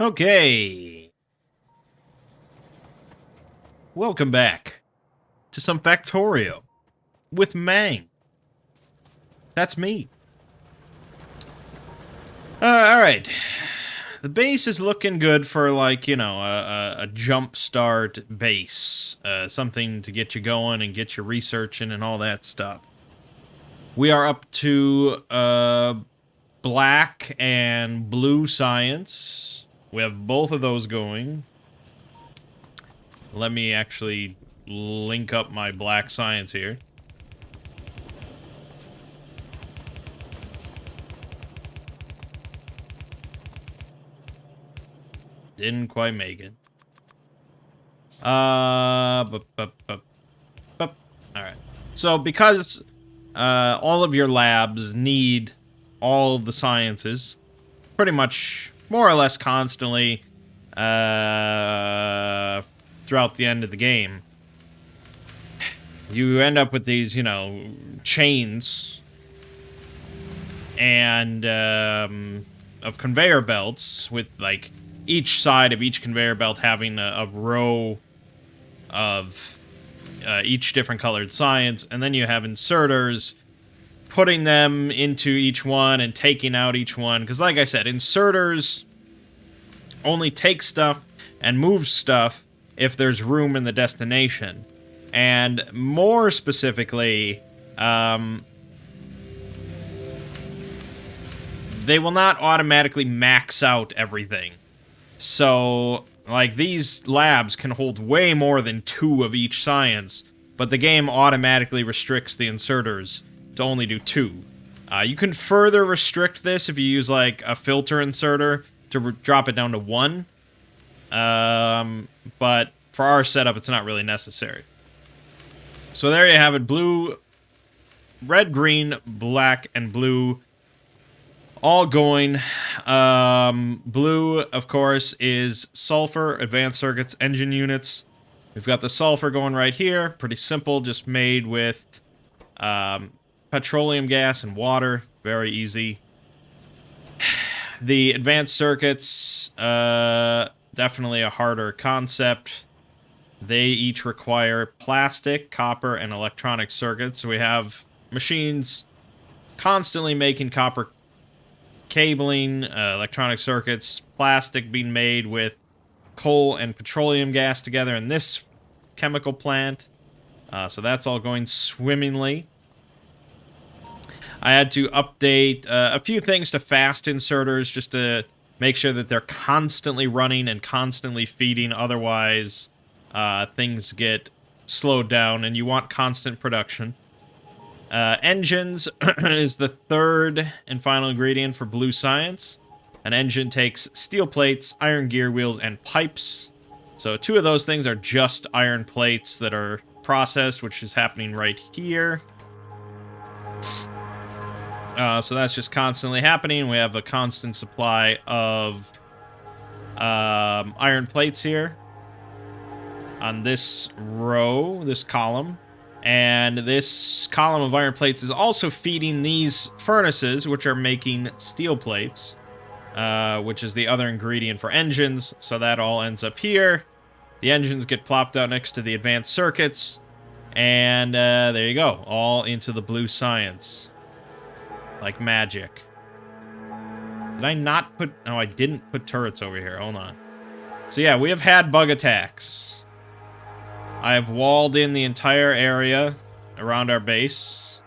Okay, welcome back to some Factorio with Mangg. That's me. All right. The base is looking good for like a jump start base, something to get you going and get you researching and all that stuff. We are up to black and blue science. We have both of those going. Let me actually link up my black science here. Didn't quite make it. All right. So because all of your labs need all of the sciences, pretty much more or less constantly throughout the end of the game, you end up with these, chains and of conveyor belts with like each side of each conveyor belt having a row of each different colored science, and then you have inserters putting them into each one and taking out each one. Because, like I said, inserters only take stuff and move stuff if there's room in the destination. And more specifically, they will not automatically max out everything. So, like, these labs can hold way more than 2 of each science, but the game automatically restricts the inserters to only do 2. You can further restrict this if you use, like, a filter inserter to drop it down to 1. But for our setup, it's not really necessary. So there you have it. Blue, red, green, black, and blue all going. Blue, of course, is sulfur, advanced circuits, engine units. We've got the sulfur going right here. Pretty simple, just made with petroleum gas and water. Very easy. The advanced circuits, definitely a harder concept. They each require plastic, copper, and electronic circuits. So we have machines constantly making copper cabling, electronic circuits, plastic being made with coal and petroleum gas together in this chemical plant. So that's all going swimmingly. I had to update a few things to fast inserters just to make sure that they're constantly running and constantly feeding. Otherwise, things get slowed down, and you want constant production. Engines is the third and final ingredient for blue science. An engine takes steel plates, iron gear wheels, and pipes. So 2 of those things are just iron plates that are processed, which is happening right here. So that's just constantly happening. We have a constant supply of iron plates here on this row, this column. And this column of iron plates is also feeding these furnaces, which are making steel plates, which is the other ingredient for engines. So that all ends up here. The engines get plopped out next to the advanced circuits. And there you go. All into the blue science. Like magic. Did I not put... No, I didn't put turrets over here. Hold on. So yeah, we have had bug attacks. I have walled in the entire area around our base.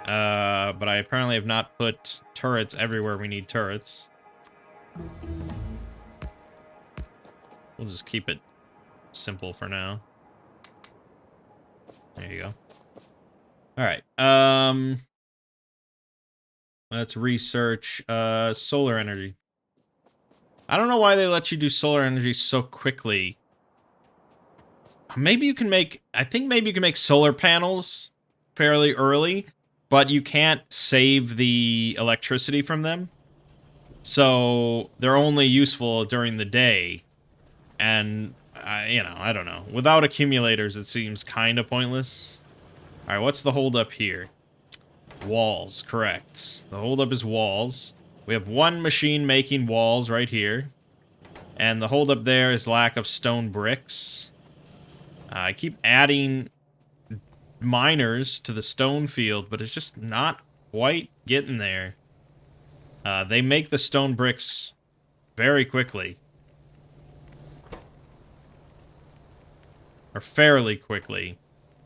But I apparently have not put turrets everywhere we need turrets. We'll just keep it simple for now. There you go. Alright, let's research, solar energy. I don't know why they let you do solar energy so quickly. Maybe you can make... I think maybe you can make solar panels fairly early, but you can't save the electricity from them. So they're only useful during the day. And, I don't know. Without accumulators, it seems kind of pointless. Alright, what's the holdup here? Walls, correct. The holdup is walls. We have one machine making walls right here. And the holdup there is lack of stone bricks. I keep adding miners to the stone field, but it's just not quite getting there. They make the stone bricks very quickly. Or fairly quickly.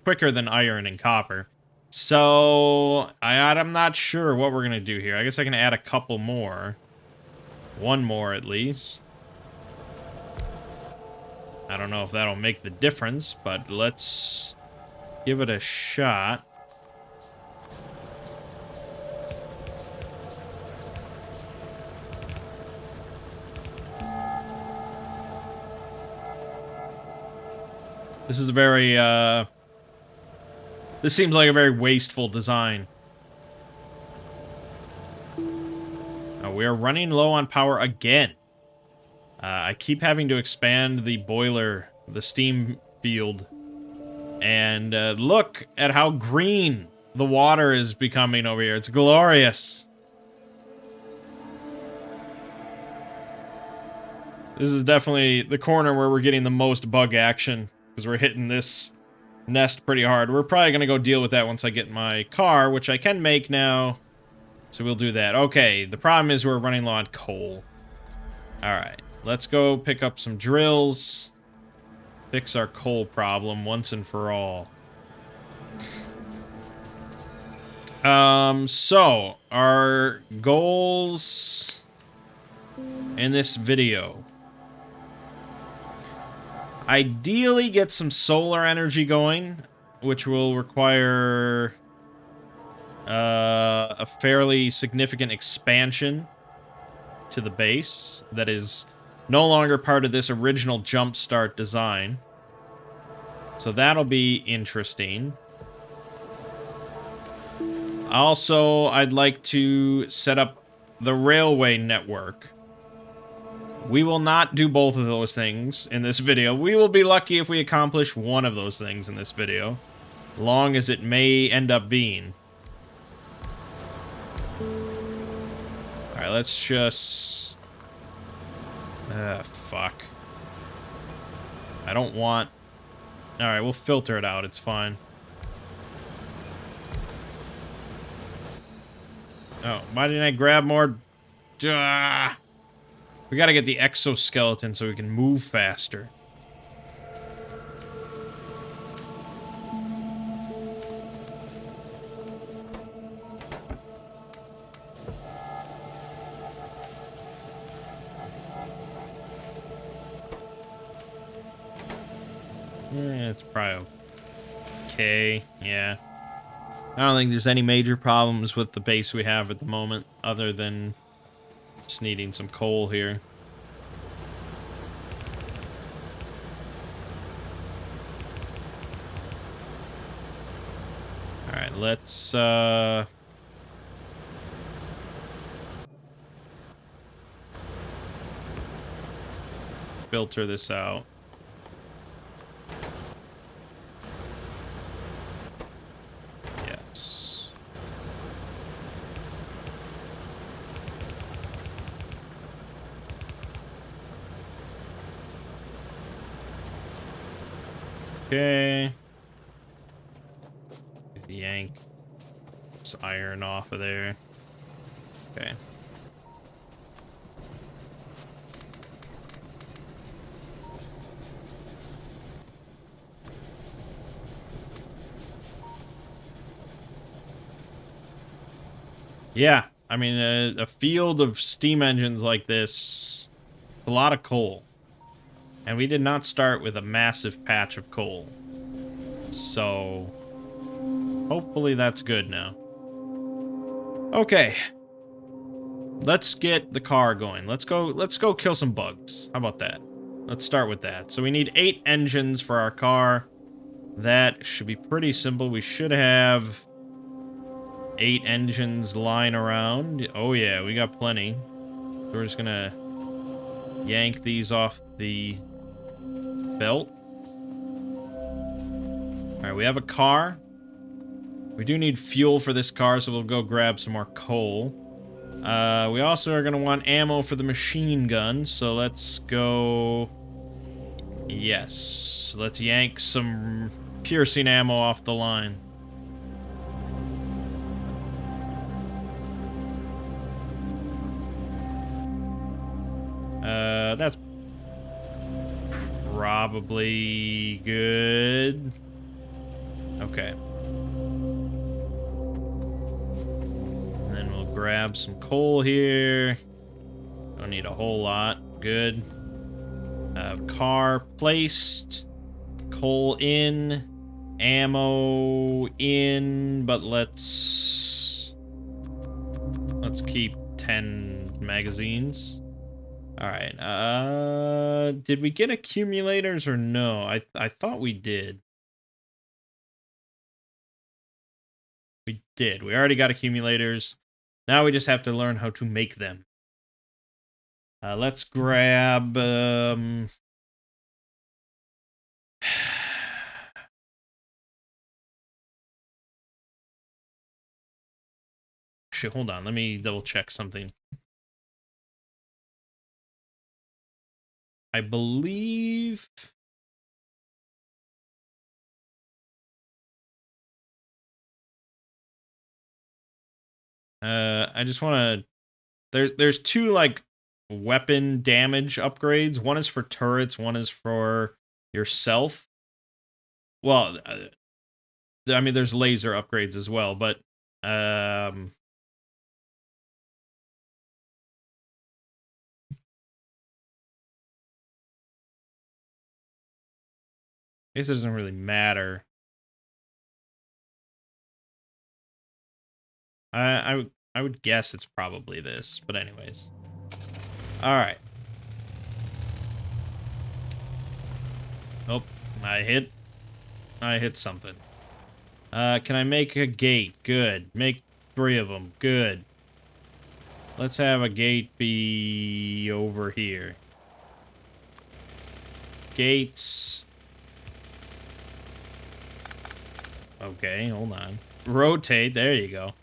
Quicker than iron and copper. So, I'm not sure what we're going to do here. I guess I can add a couple more. One more, at least. I don't know if that'll make the difference, but let's give it a shot. This is a very, this seems like a very wasteful design. We are running low on power again. I keep having to expand the boiler, the steam field. And look at how green the water is becoming over here. It's glorious. This is definitely the corner where we're getting the most bug action, because we're hitting this nest pretty hard. We're probably going to go deal with that once I get my car, which I can make now. So we'll do that. Okay, the problem is we're running low on coal. Alright, let's go pick up some drills. Fix our coal problem once and for all. So, our goals in this video. Ideally, get some solar energy going, which will require a fairly significant expansion to the base that is no longer part of this original jumpstart design. So that'll be interesting. Also, I'd like to set up the railway network. We will not do both of those things in this video. We will be lucky if we accomplish one of those things in this video, long as it may end up being. Alright, let's just... fuck. I don't want... Alright, we'll filter it out. It's fine. Oh, why didn't I grab more? Duh. We gotta get the exoskeleton so we can move faster. It's probably okay, yeah. I don't think there's any major problems with the base we have at the moment, other than just needing some coal here. Alright, let's, filter this out. Yes. Okay. Yank this iron off of there. Okay. Yeah, I mean, a field of steam engines like this, a lot of coal. And we did not start with a massive patch of coal. So, hopefully that's good now. Okay. Let's get the car going. Let's go kill some bugs. How about that? Let's start with that. So we need 8 engines for our car. That should be pretty simple. We should have 8 engines lying around. Oh yeah, we got plenty. So we're just gonna yank these off the belt. Alright, we have a car. We do need fuel for this car, so we'll go grab some more coal. We also are going to want ammo for the machine gun, so let's go... Yes, let's yank some piercing ammo off the line. That's probably good. Okay. And then we'll grab some coal here. Don't need a whole lot. Good. Car placed. Coal in. Ammo in. But let's keep 10 magazines. Alright, did we get accumulators or no? I thought we did. We did. We already got accumulators. Now we just have to learn how to make them. Let's grab, Shit, hold on. Let me double check something. I believe... I just want to... There's two, like, weapon damage upgrades. One is for turrets, one is for yourself. Well, I mean, there's laser upgrades as well, but... I guess it doesn't really matter. I would guess it's probably this, but anyways. All right. Oh, I hit something. Can I make a gate? Good. Make 3 of them. Good. Let's have a gate be over here. Gates. Okay, hold on. Rotate. There you go.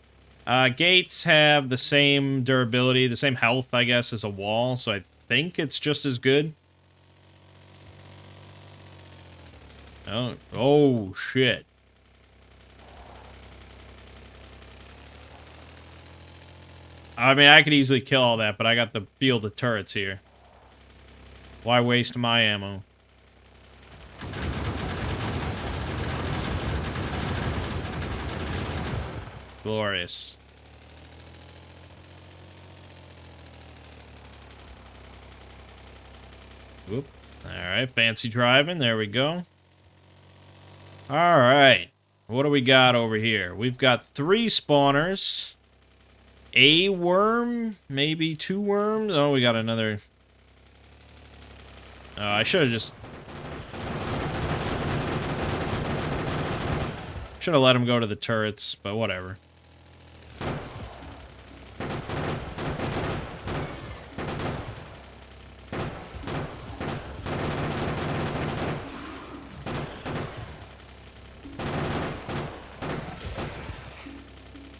Gates have the same durability, the same health, I guess, as a wall, so I think it's just as good. Oh shit. I mean, I could easily kill all that, but I got the field of turrets here. Why waste my ammo? Glorious. Whoop. Alright, fancy driving. There we go. Alright. What do we got over here? We've got 3 spawners. A worm? Maybe 2 worms? Oh, we got another... Oh, I should have just... Should have let him go to the turrets, but whatever.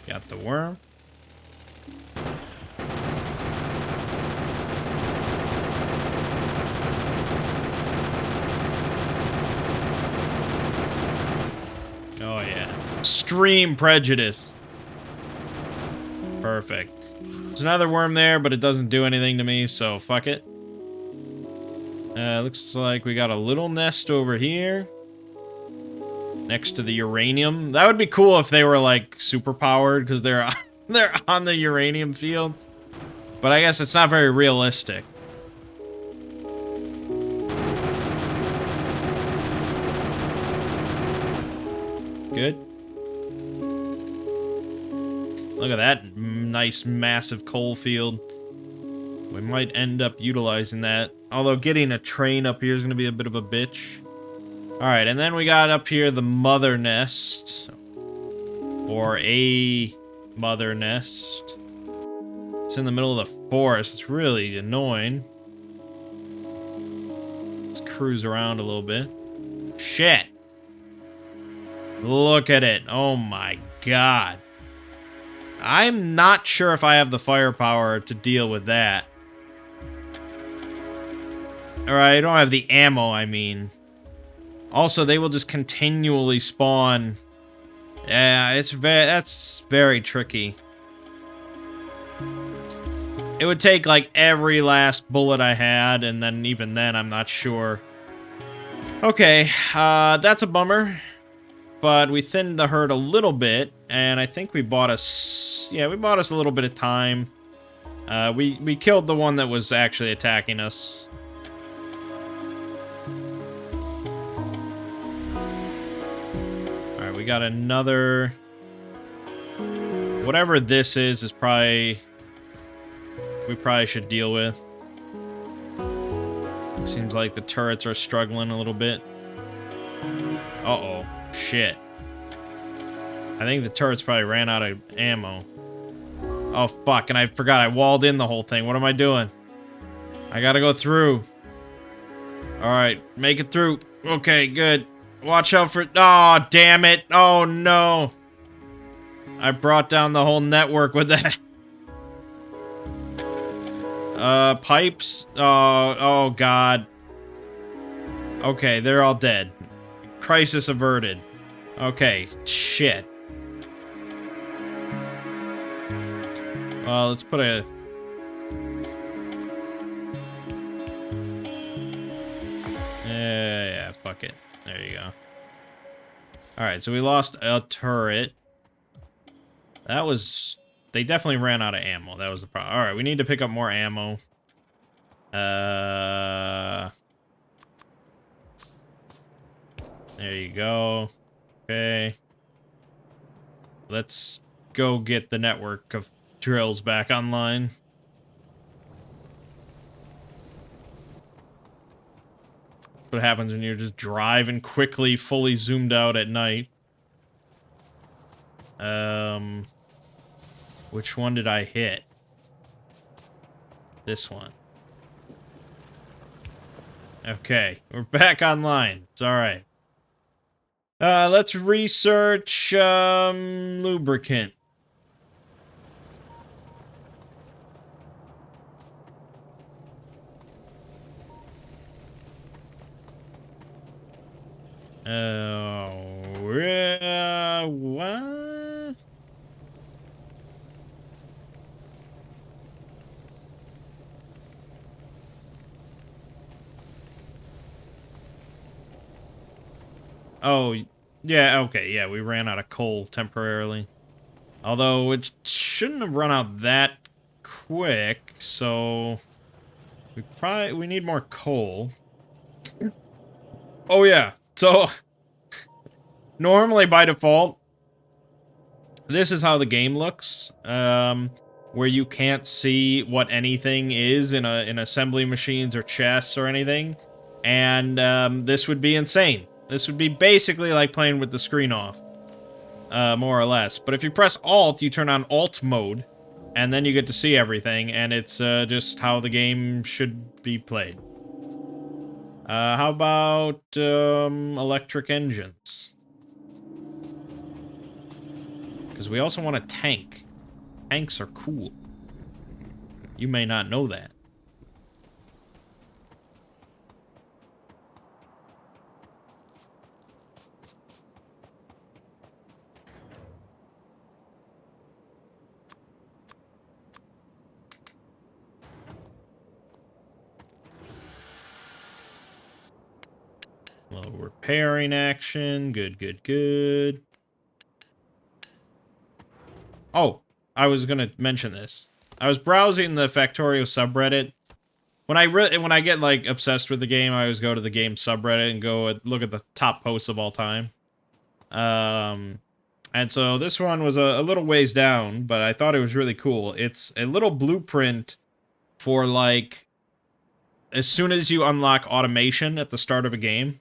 Got the worm. Oh, yeah. Extreme prejudice. Perfect. There's another worm there, but it doesn't do anything to me, so fuck it. Looks like we got a little nest over here. Next to the uranium. That would be cool if they were, like, super powered, because they're on the uranium field. But I guess it's not very realistic. Good. Look at that nice, massive coal field. We might end up utilizing that. Although getting a train up here is going to be a bit of a bitch. Alright, and then we got up here the mother nest. Or a mother nest. It's in the middle of the forest. It's really annoying. Let's cruise around a little bit. Shit! Look at it. Oh my god. I'm not sure if I have the firepower to deal with that. Or I don't have the ammo, I mean. Also, they will just continually spawn. Yeah, that's very tricky. It would take, like, every last bullet I had, and then even then, I'm not sure. Okay, that's a bummer. But we thinned the herd a little bit, and I think we bought us... Yeah, we bought us a little bit of time. We killed the one that was actually attacking us. Alright, we got another... Whatever this is probably... We probably should deal with. Seems like the turrets are struggling a little bit. Uh-oh. Shit. I think the turrets probably ran out of ammo. Oh, fuck, and I forgot I walled in the whole thing. What am I doing? I gotta go through. Alright, make it through. Okay, good. Watch out for... Oh, damn it. Oh, no. I brought down the whole network with that. Pipes? Oh, God. Okay, they're all dead. Crisis averted. Okay, shit. Well, let's put a... Yeah, fuck it. There you go. Alright, so we lost a turret. That was... They definitely ran out of ammo. That was the problem. Alright, we need to pick up more ammo. There you go. Okay. Let's go get the network of drills back online. What happens when you're just driving quickly, fully zoomed out at night. Which one did I hit? This one. Okay, we're back online. It's alright. Let's research, lubricant. What? Oh, yeah, okay, yeah, we ran out of coal temporarily. Although, it shouldn't have run out that quick, so... We need more coal. Oh, yeah, so... Normally, by default, this is how the game looks. Where you can't see what anything is in assembly machines or chests or anything. And, this would be insane. This would be basically like playing with the screen off, more or less. But if you press Alt, you turn on Alt mode, and then you get to see everything, and it's just how the game should be played. How about electric engines? Because we also want a tank. Tanks are cool. You may not know that. Low repairing action. Good, good, good. Oh, I was gonna mention this. I was browsing the Factorio subreddit. When I get like obsessed with the game, I always go to the game subreddit and go look at the top posts of all time. And so this one was a little ways down, but I thought it was really cool. It's a little blueprint for like as soon as you unlock automation at the start of a game.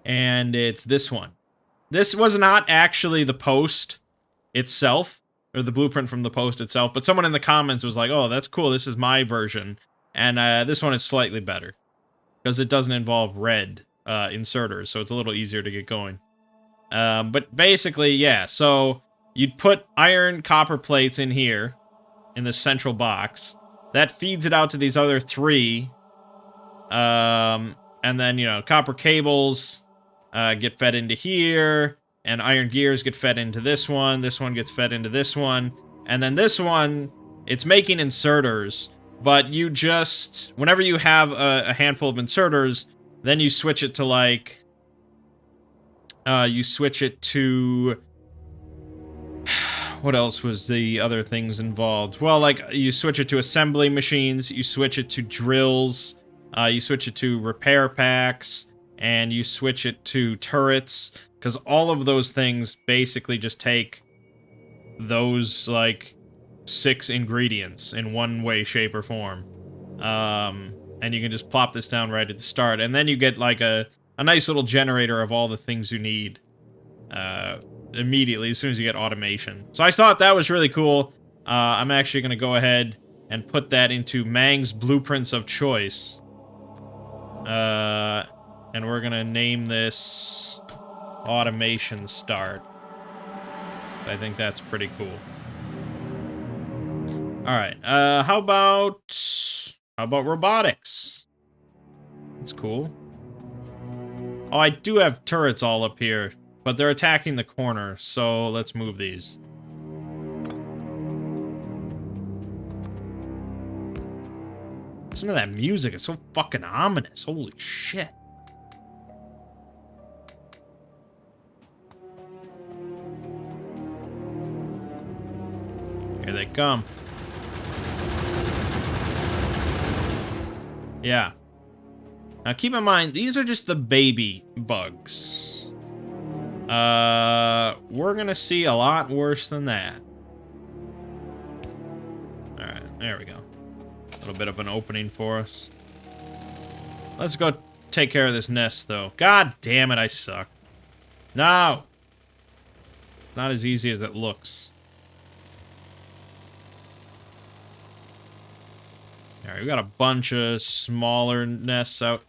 And it's this one. This was not actually the post itself, or the blueprint from the post itself, but someone in the comments was like, oh, that's cool, this is my version. And this one is slightly better, because it doesn't involve red inserters, so it's a little easier to get going. But basically, yeah, so you'd put iron copper plates in here, in the central box. That feeds it out to these other 3. And then, you know, copper cables get fed into here, and iron gears get fed into this one. This one gets fed into this one. And then this one, it's making inserters, but you just, whenever you have a handful of inserters, then you switch it to like, what else was the other things involved? Well, like, you switch it to assembly machines, you switch it to drills, you switch it to repair packs, and you switch it to turrets, because all of those things basically just take those, like, 6 ingredients in one way, shape, or form. And you can just plop this down right at the start, and then you get, like, a nice little generator of all the things you need, immediately, as soon as you get automation. So I thought that was really cool. I'm actually going to go ahead and put that into Mangg's blueprints of choice. And we're going to name this Automation Start. I think that's pretty cool. Alright, how about robotics? That's cool. Oh, I do have turrets all up here, but they're attacking the corner, so let's move these. Listen to that music, it's so fucking ominous. Holy shit. Here they come. Yeah. Now keep in mind, these are just the baby bugs. We're gonna see a lot worse than that. Alright, there we go. A little bit of an opening for us. Let's go take care of this nest, though. God damn it, I suck. No! Not as easy as it looks. Alright, we got a bunch of smaller nests out.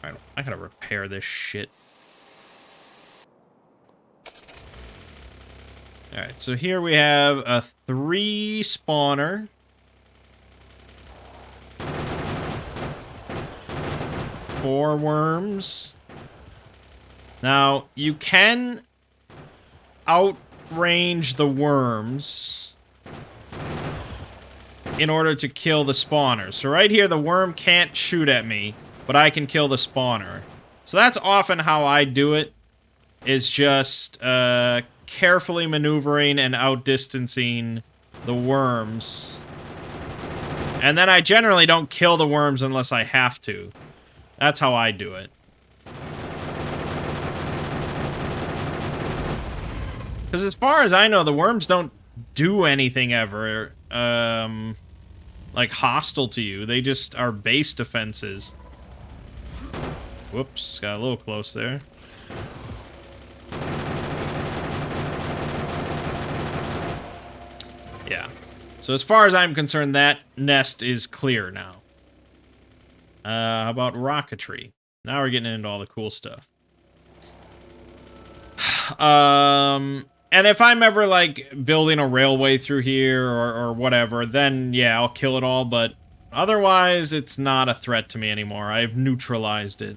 Alright, I gotta repair this shit. Alright, so here we have a 3 spawner. 4 worms. Now, you can outrange the worms in order to kill the spawner. So right here, the worm can't shoot at me, but I can kill the spawner. So that's often how I do it, is just carefully maneuvering and outdistancing the worms. And then I generally don't kill the worms unless I have to. That's how I do it. Because as far as I know, the worms don't do anything ever, like, hostile to you. They just are base defenses. Whoops, got a little close there. Yeah. So as far as I'm concerned, that nest is clear now. How about rocketry? Now we're getting into all the cool stuff. And if I'm ever, like, building a railway through here or whatever, then, yeah, I'll kill it all, but otherwise, it's not a threat to me anymore. I've neutralized it.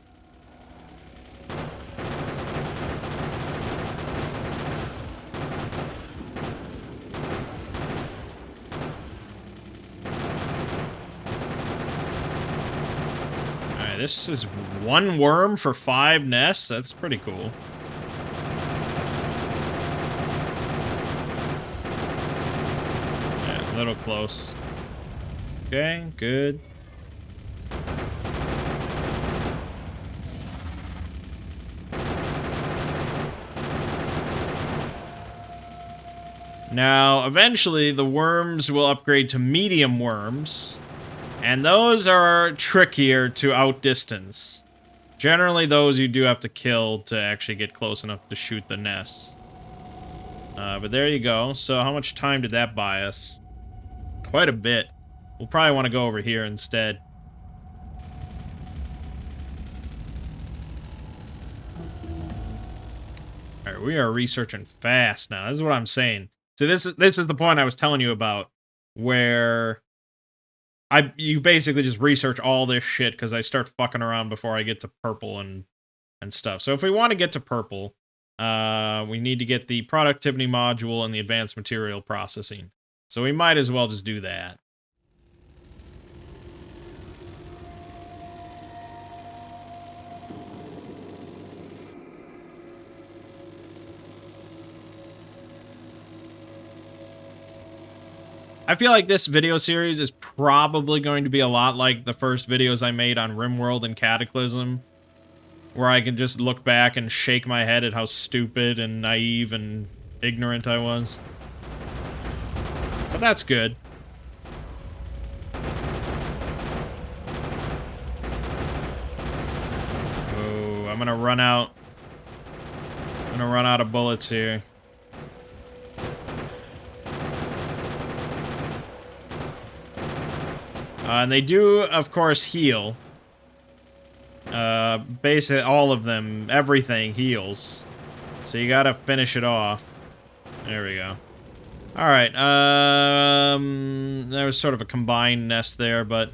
Alright, this is 1 worm for 5 nests? That's pretty cool. A little close. Okay, good. Now, eventually, the worms will upgrade to medium worms, and those are trickier to outdistance. Generally, those you do have to kill to actually get close enough to shoot the nests. But there you go. So how much time did that buy us? Quite a bit. We'll probably want to go over here instead. All right, we are researching fast now. This is what I'm saying. So this is the point I was telling you about, where you basically just research all this shit because I start fucking around before I get to purple and stuff. So if we want to get to purple, we need to get the productivity module and the advanced material processing. So we might as well just do that. I feel like this video series is probably going to be a lot like the first videos I made on RimWorld and Cataclysm, where I can just look back and shake my head at how stupid and naive and ignorant I was. But that's good. Oh, I'm gonna run out. I'm gonna run out of bullets here. And they do, of course, heal. Basically, all of them, everything heals. So you gotta finish it off. There we go. Alright, there was sort of a combined nest there, but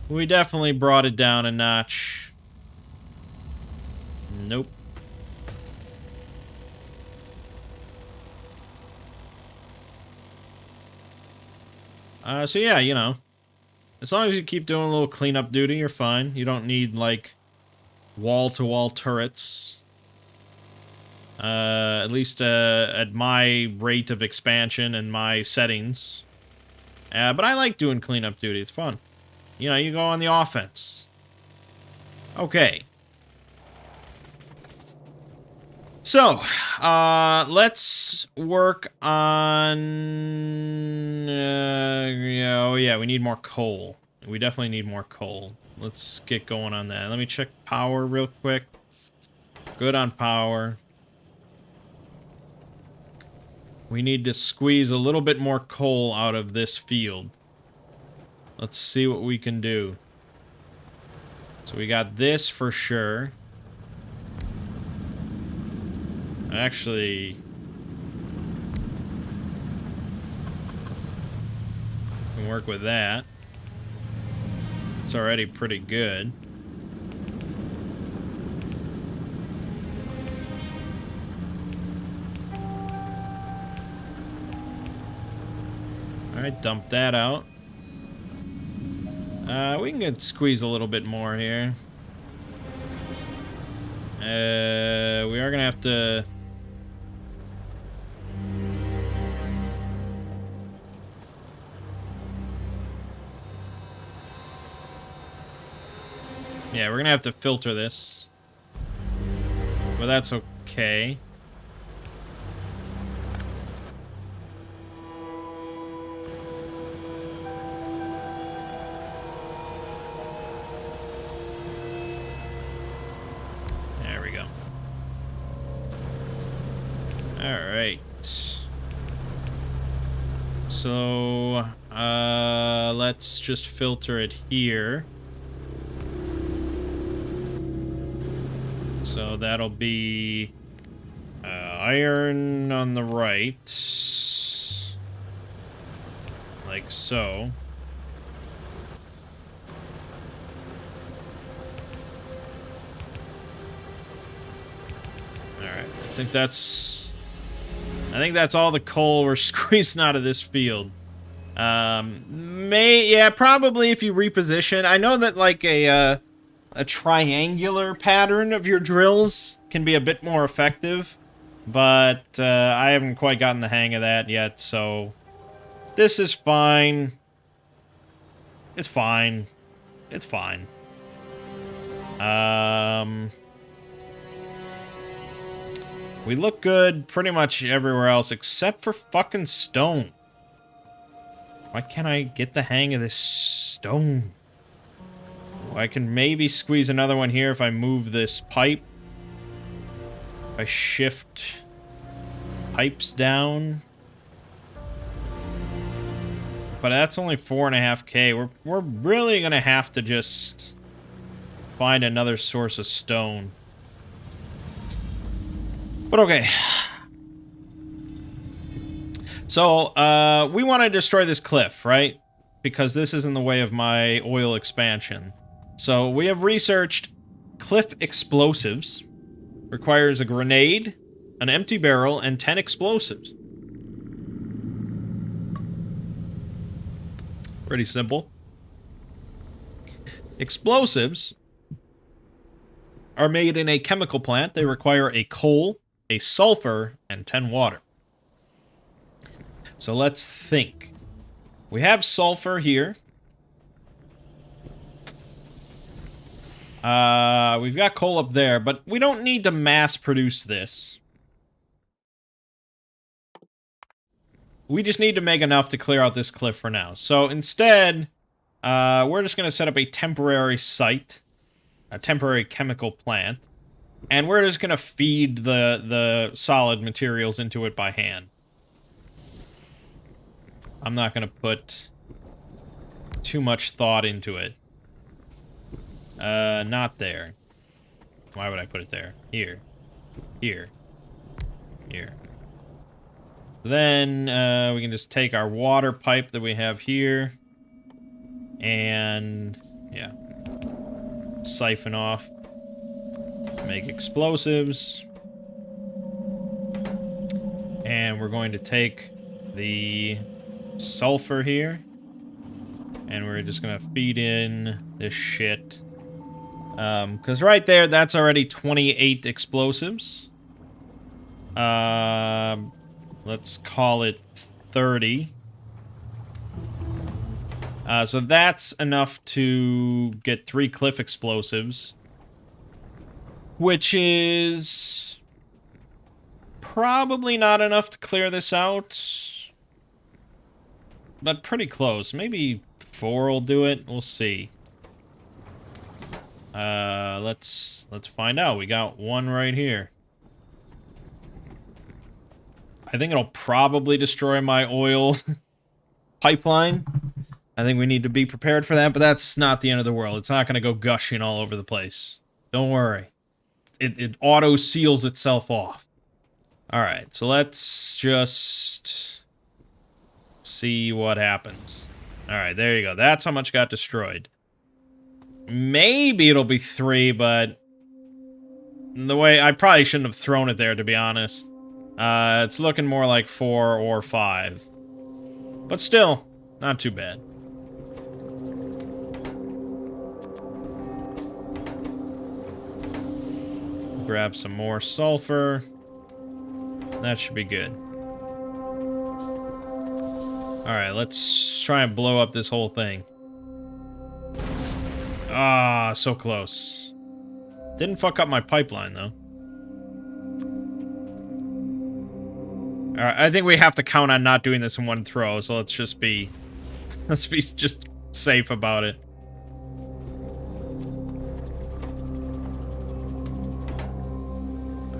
we definitely brought it down a notch. Nope. So yeah, you know. As long as you keep doing a little cleanup duty, you're fine. You don't need, like, wall-to-wall turrets. At least at my rate of expansion and my settings. But I like doing cleanup duty. It's fun. You know, you go on the offense. Okay. So, let's work on... oh yeah, we need more coal. We definitely need more coal. Let's get going on that. Let me check power real quick. Good on power. We need to squeeze a little bit more coal out of this field. Let's see what we can do. So we got this for sure. Actually, we can work with that. It's already pretty good. Alright, dump that out. We can get squeeze a little bit more here. We are gonna have to... Yeah, we're gonna have to filter this. But that's okay. There we go. Alright. So, let's just filter it here. So that'll be iron on the right, like so. All right, I think that's all the coal we're squeezing out of this field. Yeah, probably if you reposition. I know that like a triangular pattern of your drills can be a bit more effective, but I haven't quite gotten the hang of that yet, so this is fine. It's fine. It's fine. We look good pretty much everywhere else except for fucking stone. Why can't I get the hang of this stone? I can maybe squeeze another one here if I move this pipe. If I shift pipes down. But that's only 4.5K. We're really gonna have to just find another source of stone. But okay. So, we want to destroy this cliff, right? Because this is in the way of my oil expansion. So, we have researched cliff explosives. Requires a grenade, an empty barrel, and 10 explosives. Pretty simple. Explosives are made in a chemical plant. They require a coal, a sulfur, and 10 water. So let's think. We have sulfur here. We've got coal up there, but we don't need to mass produce this. We just need to make enough to clear out this cliff for now. So instead, we're just going to set up a temporary site, a temporary chemical plant, and we're just going to feed the solid materials into it by hand. I'm not going to put too much thought into it. Not there. Why would I put it there? Here. Here. Here. Then, we can just take our water pipe that we have here. And, yeah. Siphon off. Make explosives. And we're going to take the sulfur here. And we're just going to feed in this shit. Because right there, that's already 28 explosives. Let's call it 30. So that's enough to get 3 cliff explosives. Which is probably not enough to clear this out. But pretty close. Maybe 4 will do it. We'll see. Let's find out. We got 1 right here. I think it'll probably destroy my oil pipeline. I think we need to be prepared for that, but that's not the end of the world. It's not going to go gushing all over the place. Don't worry. It auto-seals itself off. Alright, so let's just see what happens. Alright, there you go. That's how much got destroyed. Maybe it'll be 3, but the way I probably shouldn't have thrown it there, to be honest. It's looking more like 4 or 5. But still, not too bad. Grab some more sulfur. That should be good. Alright, let's try and blow up this whole thing. Ah, so close. Didn't fuck up my pipeline, though. Alright, I think we have to count on not doing this in one throw, so let's just be... let's be just safe about it.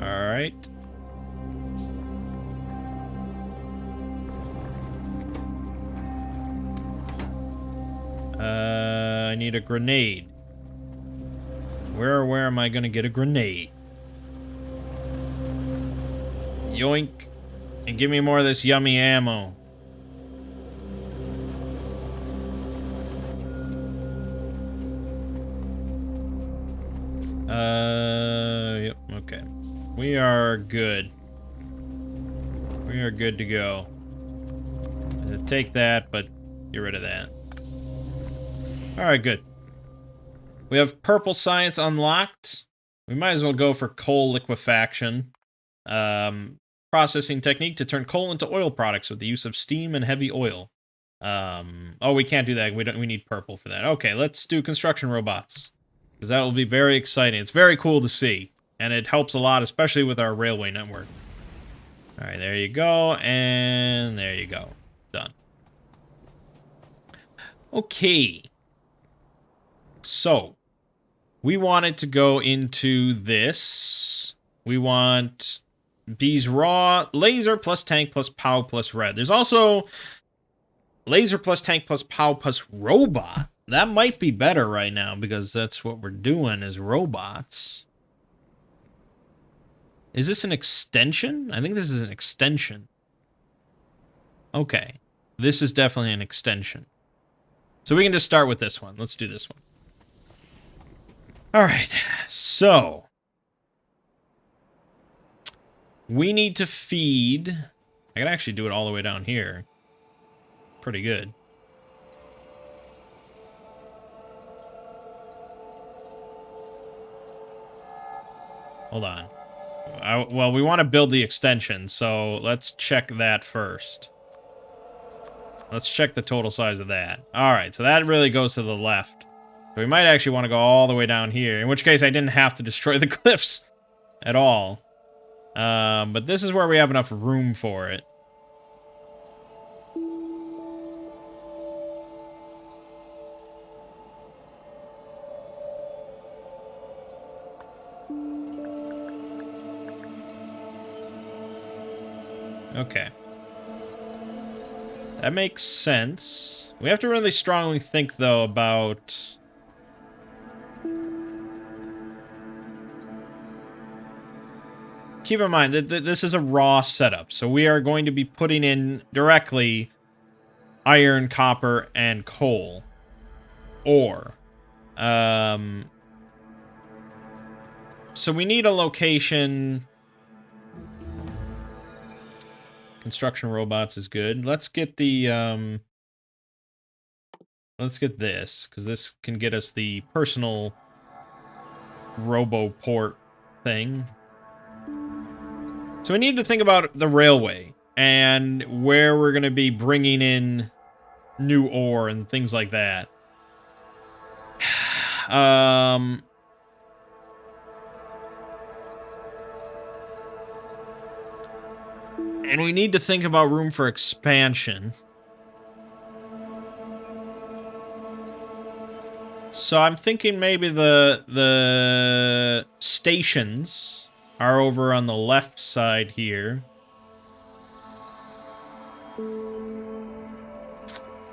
Alright. I need a grenade. Where am I gonna get a grenade? Yoink. And give me more of this yummy ammo. Yep, okay. We are good. We are good to go. Take that, but get rid of that. Alright, good. We have purple science unlocked. We might as well go for coal liquefaction. Processing technique to turn coal into oil products with the use of steam and heavy oil. Oh, we can't do that. We need purple for that. Okay, let's do construction robots. Because that will be very exciting. It's very cool to see. And it helps a lot, especially with our railway network. Alright, there you go. And there you go. Done. Okay. So, we wanted to go into this. We want B's raw, laser plus tank plus POW plus red. There's also laser plus tank plus POW plus robot. That might be better right now because that's what we're doing is robots. Is this an extension? I think this is an extension. Okay. This is definitely an extension. So we can just start with this one. Let's do this one. All right. So we need to feed. I can actually do it all the way down here. Pretty good. Hold on. Well, we want to build the extension, so let's check that first. Let's check the total size of that. All right, so that really goes to the left. So we might actually want to go all the way down here, in which case I didn't have to destroy the cliffs at all. But this is where we have enough room for it. Okay. That makes sense. We have to really strongly think, though, about... Keep in mind that this is a raw setup, so we are going to be putting in directly iron, copper, and coal. Ore. So we need a location... Construction robots is good. Let's get the, let's get this, because this can get us the personal RoboPort thing. So we need to think about the railway, and where we're going to be bringing in new ore and things like that. And we need to think about room for expansion. So I'm thinking maybe the stations are over on the left side here.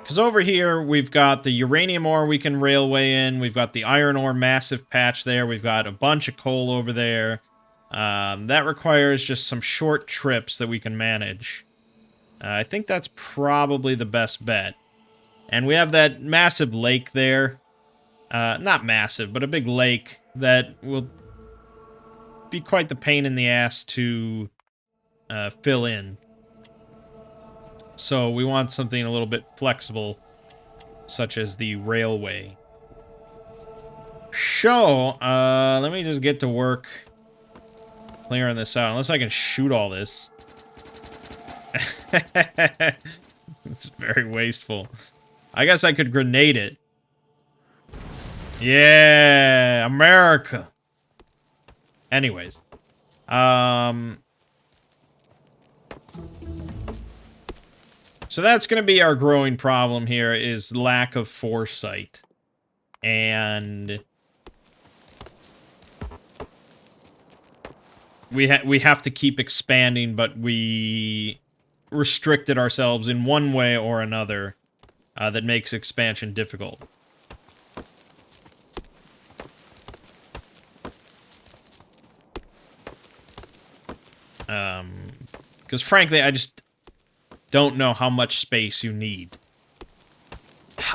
Because over here, we've got the uranium ore we can railway in. We've got the iron ore massive patch there. We've got a bunch of coal over there. That requires just some short trips that we can manage. I think that's probably the best bet. And we have that massive lake there. Not massive, but a big lake that will be quite the pain in the ass to fill in. So we want something a little bit flexible, such as the railway. So, let me just get to work clearing this out. Unless I can shoot all this. It's very wasteful. I guess I could grenade it. Yeah, America. Anyways. So that's going to be our growing problem here, is lack of foresight. And we have to keep expanding, but we restricted ourselves in one way or another that makes expansion difficult. Because frankly, I just don't know how much space you need.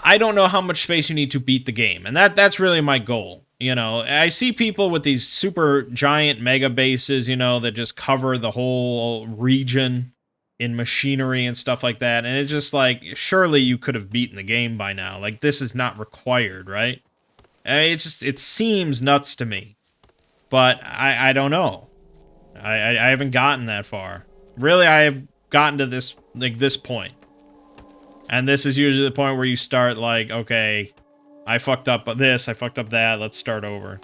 I don't know how much space you need to beat the game, and that's really my goal. You know, I see people with these super giant mega bases, you know, that just cover the whole region in machinery and stuff like that, and it's just like, surely you could have beaten the game by now. Like, this is not required, right? It seems nuts to me, but I don't know. I haven't gotten that far. Really, I have gotten to this point. And this is usually the point where you start like, okay, I fucked up this, I fucked up that, let's start over.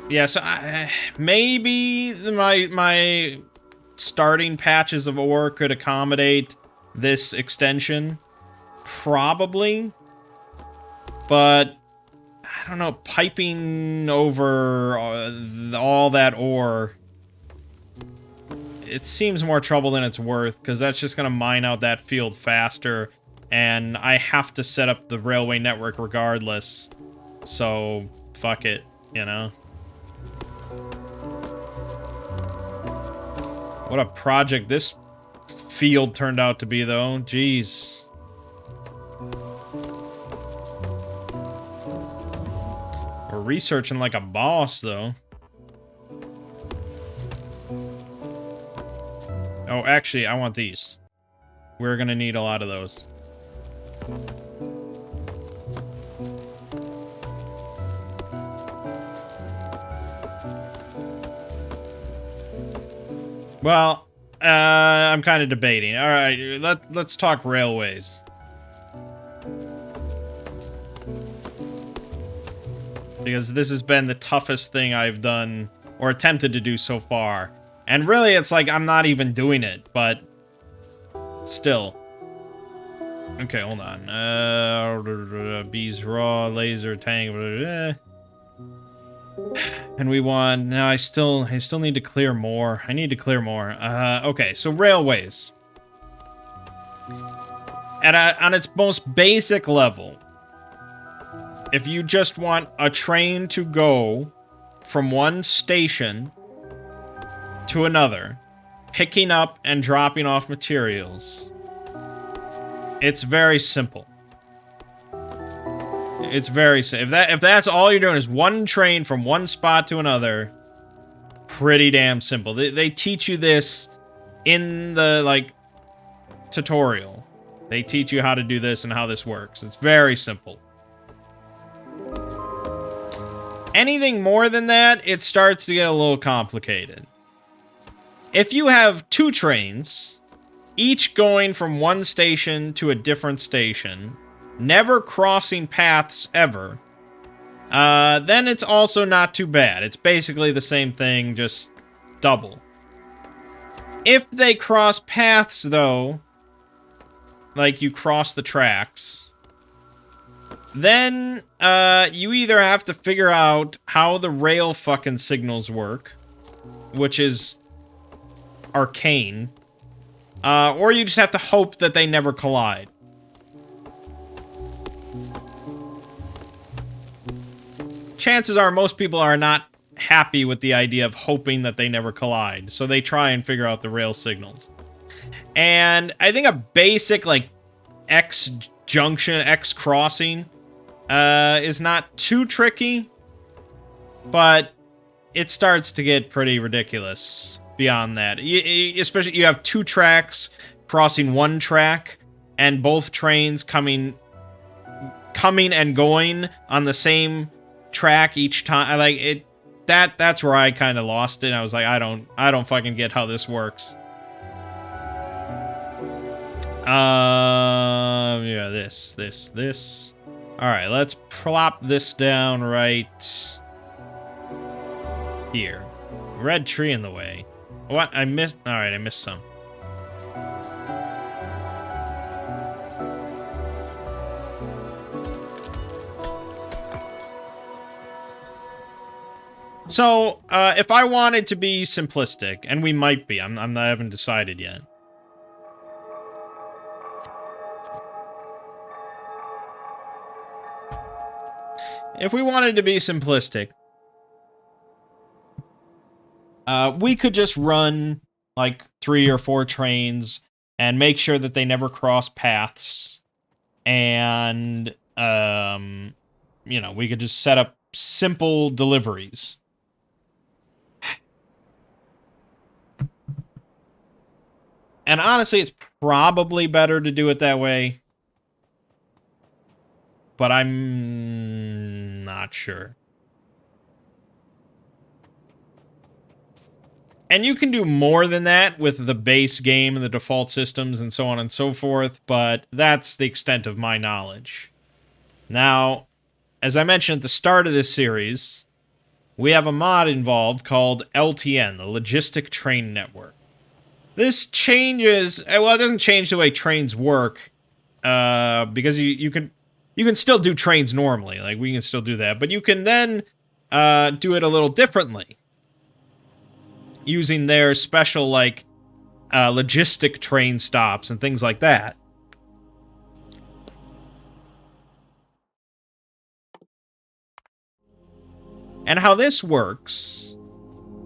Yeah, so maybe my starting patches of ore could accommodate this extension. Probably. But I don't know, piping over all that ore, it seems more trouble than it's worth, because that's just going to mine out that field faster, and I have to set up the railway network regardless. So, fuck it, you know? What a project this field turned out to be, though. Jeez. We're researching like a boss, though. Oh, actually, I want these. We're gonna need a lot of those. Well, I'm kind of debating. All right, let's talk railways. Because this has been the toughest thing I've done, or attempted to do so far. And really, it's like, I'm not even doing it, but still. Okay, hold on. Bees raw, laser, tank, and we want, no, I still need to clear more. I need to clear more. Okay, so railways. On its most basic level, if you just want a train to go from one station to another, picking up and dropping off materials, it's very simple. It's very simple. If that's all you're doing is one train from one spot to another, pretty damn simple. They teach you this in the, like, tutorial. They teach you how to do this and how this works. It's very simple. Anything more than that, it starts to get a little complicated. If you have two trains, each going from one station to a different station, never crossing paths ever, then it's also not too bad. It's basically the same thing, just double. If they cross paths, though, like you cross the tracks, then you either have to figure out how the rail fucking signals work, which is arcane, or you just have to hope that they never collide. Chances are most people are not happy with the idea of hoping that they never collide, so they try and figure out the rail signals. And I think a basic, like, X junction, X crossing, is not too tricky, but it starts to get pretty ridiculous beyond that. Especially, you have two tracks crossing one track, and both trains coming and going on the same track each time. Like, it, that's where I kind of lost it. I was like, I don't fucking get how this works. Yeah, this. All right, let's plop this down right here. Red tree in the way. What? I missed. All right, I missed some. So, if I wanted to be simplistic, and we might be, I haven't decided yet. If we wanted to be simplistic, we could just run like 3 or 4 trains and make sure that they never cross paths. And, you know, we could just set up simple deliveries. And honestly, it's probably better to do it that way. But I'm not sure. And you can do more than that with the base game and the default systems and so on and so forth, but that's the extent of my knowledge. Now, as I mentioned at the start of this series, we have a mod involved called LTN, the Logistic Train Network. This changes, well, it doesn't change the way trains work, because you can still do trains normally, like we can still do that, but you can then do it a little differently, using their special like logistic train stops and things like that. And how this works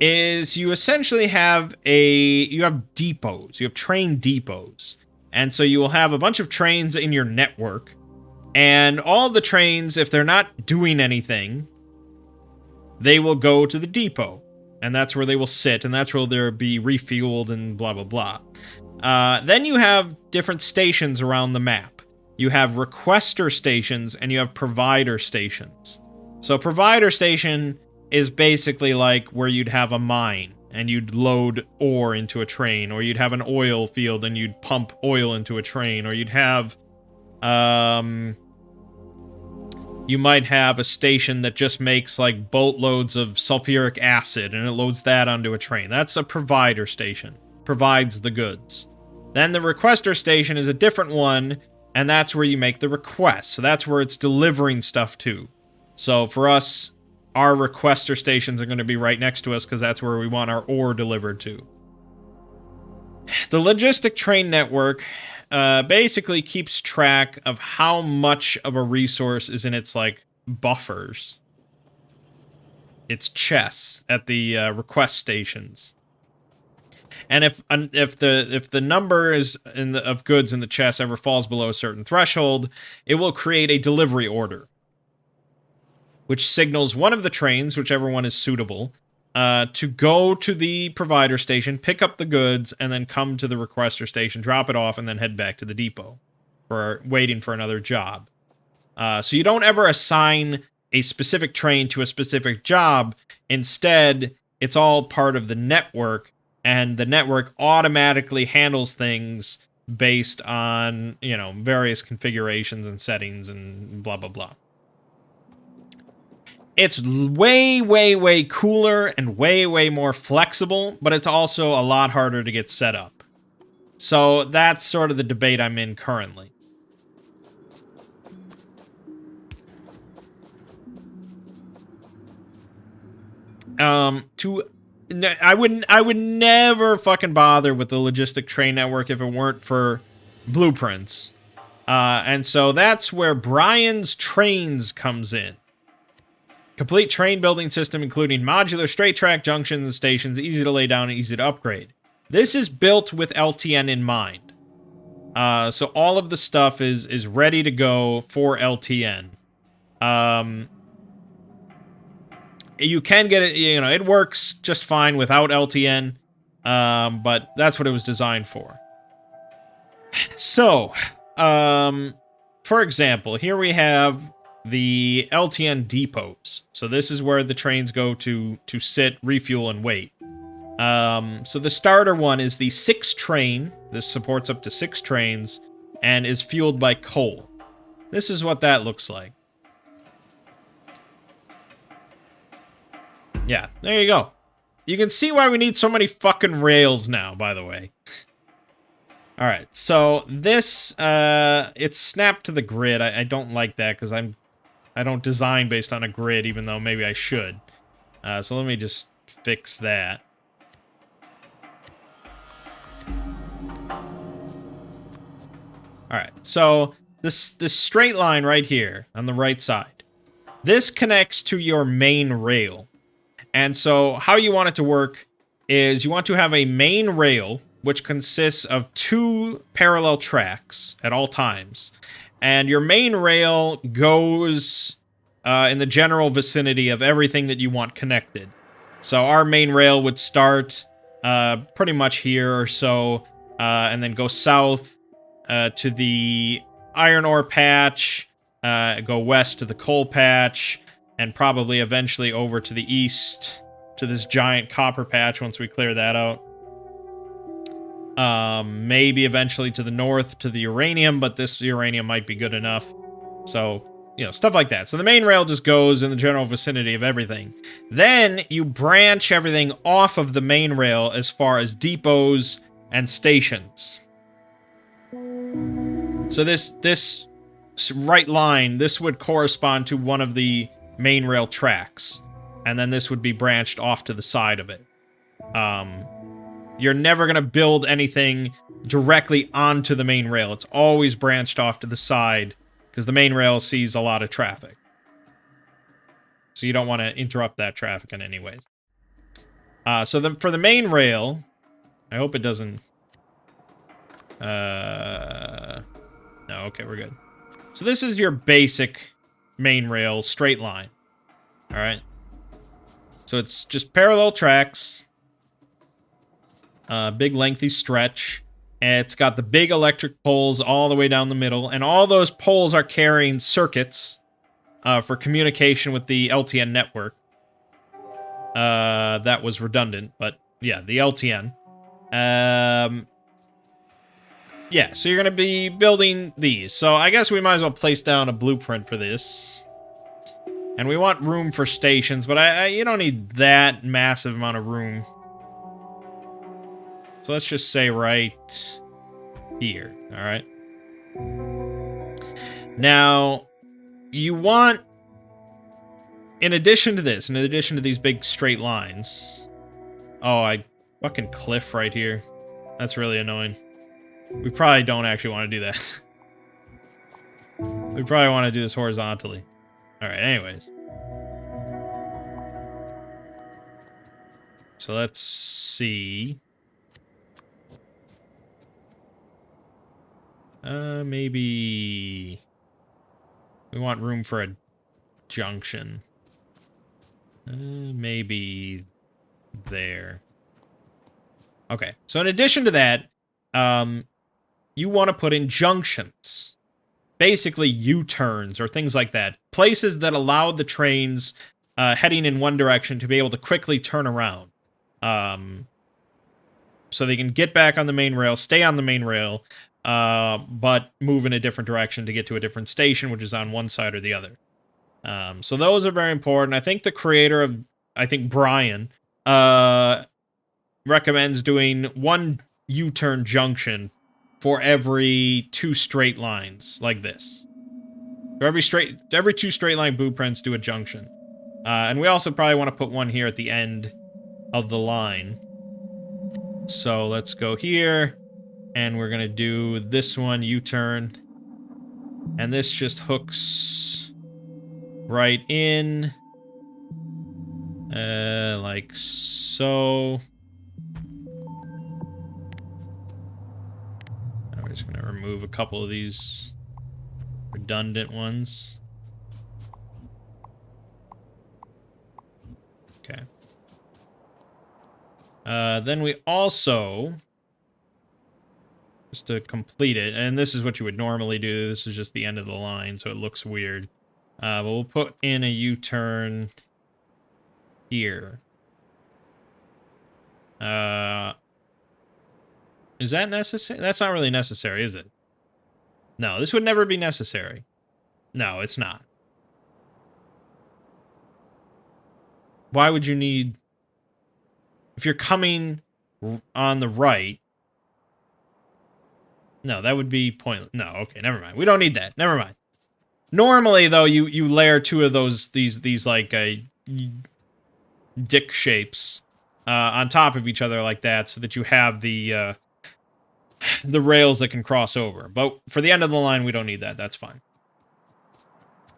is you essentially have depots. You have train depots. And so you will have a bunch of trains in your network. And all the trains, if they're not doing anything, they will go to the depot. And that's where they will sit, and that's where they'll be refueled and blah, blah, blah. Then you have different stations around the map. You have requester stations, and you have provider stations. So provider station is basically like where you'd have a mine, and you'd load ore into a train, or you'd have an oil field, and you'd pump oil into a train, or you'd have, you might have a station that just makes like boatloads of sulfuric acid, and it loads that onto a train. That's a provider station. Provides the goods. Then the requester station is a different one, and that's where you make the requests. So that's where it's delivering stuff to. So for us, our requester stations are going to be right next to us because that's where we want our ore delivered to. The logistic train network basically keeps track of how much of a resource is in its like buffers, its chests at the request stations. And if the number of goods in the chest ever falls below a certain threshold, it will create a delivery order, which signals one of the trains, whichever one is suitable, to go to the provider station, pick up the goods, and then come to the requester station, drop it off, and then head back to the depot for waiting for another job. So you don't ever assign a specific train to a specific job. Instead, it's all part of the network, and the network automatically handles things based on, various configurations and settings and blah, blah, blah. It's way, way, way cooler and way, way more flexible, but it's also a lot harder to get set up. So that's sort of the debate I'm in currently. I would never fucking bother with the logistic train network if it weren't for blueprints. And so that's where Brian's Trains comes in. Complete train building system, including modular straight track junctions and stations, easy to lay down and easy to upgrade. This is built with LTN in mind. So all of the stuff is ready to go for LTN. You can get it, it works just fine without LTN, but that's what it was designed for. So, for example, here we have the LTN depots. So this is where the trains go to sit, refuel, and wait. So the starter one is the 6 train. This supports up to 6 trains and is fueled by coal. This is what that looks like. Yeah, there you go. You can see why we need so many fucking rails now, by the way. Alright, so this, it's snapped to the grid. I don't like that because I don't design based on a grid, even though maybe I should. So let me just fix that. Alright, so this straight line right here on the right side, this connects to your main rail. And so how you want it to work is you want to have a main rail, which consists of 2 parallel tracks at all times. And your main rail goes in the general vicinity of everything that you want connected. So our main rail would start pretty much here or so, and then go south to the iron ore patch, go west to the coal patch, and probably eventually over to the east to this giant copper patch once we clear that out. Maybe eventually to the north to the uranium, but this uranium might be good enough. So, you know, stuff like that. So the main rail just goes in the general vicinity of everything. Then you branch everything off of the main rail as far as depots and stations. So this right line, this would correspond to one of the main rail tracks. And then this would be branched off to the side of it. You're never going to build anything directly onto the main rail. It's always branched off to the side because the main rail sees a lot of traffic. So you don't want to interrupt that traffic in any ways. So for the main rail, I hope it doesn't... No, okay, we're good. So this is your basic main rail straight line. All right. So it's just parallel tracks. Big lengthy stretch. And it's got the big electric poles all the way down the middle. And all those poles are carrying circuits for communication with the LTN network. That was redundant, but yeah, the LTN. Yeah, so you're going to be building these. So I guess we might as well place down a blueprint for this. And we want room for stations, but you don't need that massive amount of room. So let's just say right here, all right? Now, you want, in addition to this, in addition to these big straight lines... Oh, I fucking cliff right here. That's really annoying. We probably don't actually want to do that. We probably want to do this horizontally. Alright, anyways. So let's see. Maybe... We want room for a junction. Maybe there. Okay, so in addition to that, you want to put in junctions. Basically U-turns or things like that. Places that allow the trains heading in one direction to be able to quickly turn around. So they can get back on the main rail, stay on the main rail, but move in a different direction to get to a different station, which is on one side or the other. So those are very important. I think the creator of, Brian, recommends doing one U-turn junction for every 2 straight lines, like this. For every 2 straight line blueprints, do a junction. And we also probably want to put one here at the end of the line. So let's go here, and we're going to do this one, U-turn. And this just hooks right in, like so. I'm just going to remove a couple of these redundant ones. Okay. Then we also, just to complete it, and this is what you would normally do. This is just the end of the line, so it looks weird. But we'll put in a U-turn here. Is that necessary? That's not really necessary, is it? No, this would never be necessary. No, it's not. Why would you need... If you're coming on the right... No, that would be pointless. No, okay, never mind. We don't need that. Never mind. Normally, though, you layer 2 of these like dick shapes on top of each other like that, so that you have the rails that can cross over. But for the end of the line, we don't need that. That's fine.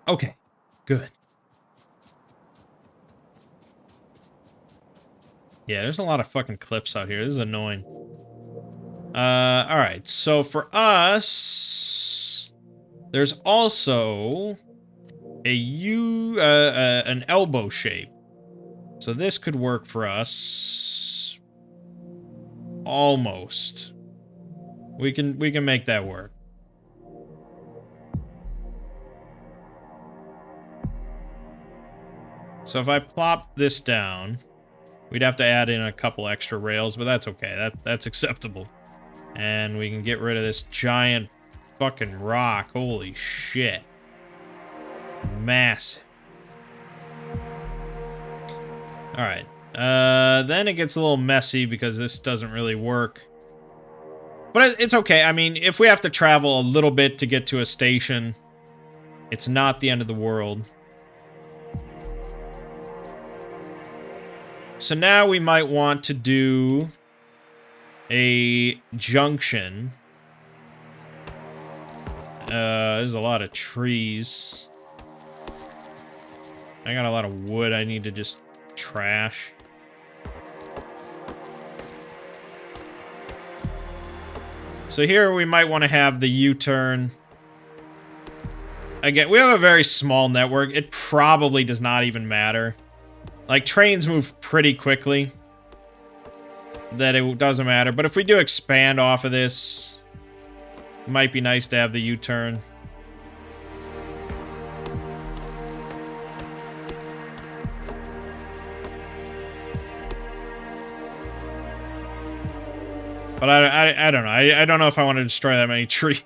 Okay, good. Yeah, there's a lot of fucking clips out here. This is annoying. Alright, so for us, there's also an elbow shape. So this could work for us. Almost. We can make that work. So if I plop this down, we'd have to add in a couple extra rails, but that's okay. That's acceptable. And we can get rid of this giant fucking rock. Holy shit. Massive. Alright. Then it gets a little messy because this doesn't really work. But it's okay. I mean, if we have to travel a little bit to get to a station, it's not the end of the world. So now we might want to do a junction. There's a lot of trees. I got a lot of wood I need to just trash. So here we might want to have the U-turn. Again, we have a very small network. It probably does not even matter. Like, trains move pretty quickly. That it doesn't matter. But if we do expand off of this, it might be nice to have the U-turn. But I don't know. I don't know if I want to destroy that many trees.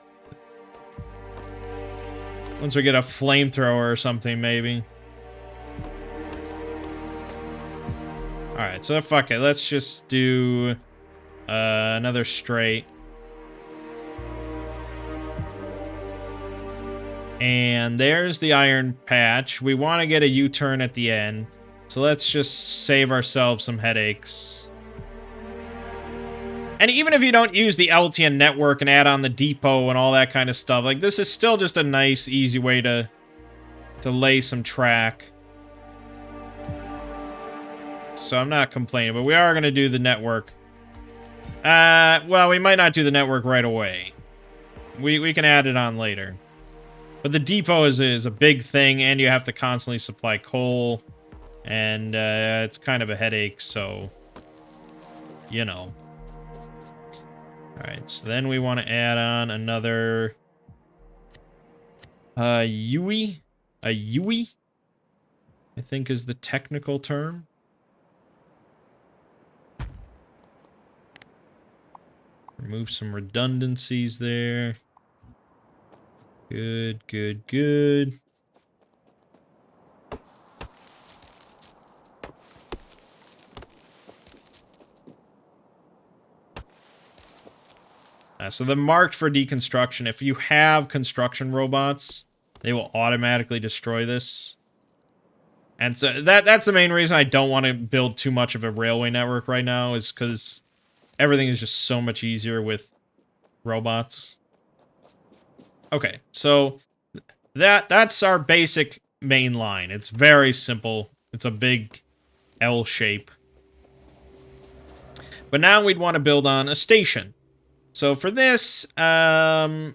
Once we get a flamethrower or something, maybe. Alright, so fuck it. Let's just do another straight. And there's the iron patch. We want to get a U-turn at the end. So let's just save ourselves some headaches. And even if you don't use the LTN network and add on the depot and all that kind of stuff, like, this is still just a nice, easy way to lay some track. So I'm not complaining, but we are going to do the network. Well, we might not do the network right away. We can add it on later. But the depot is a big thing, and you have to constantly supply coal. And it's kind of a headache, so, you know. Alright, so then we want to add on another UE? A UE? I think is the technical term. Remove some redundancies there. Good, good, good. So the marked for deconstruction, if you have construction robots, they will automatically destroy this. And so that's the main reason I don't want to build too much of a railway network right now, is because everything is just so much easier with robots. Okay, so that's our basic main line. It's very simple. It's a big L shape. But now we'd want to build on a station. So for this, really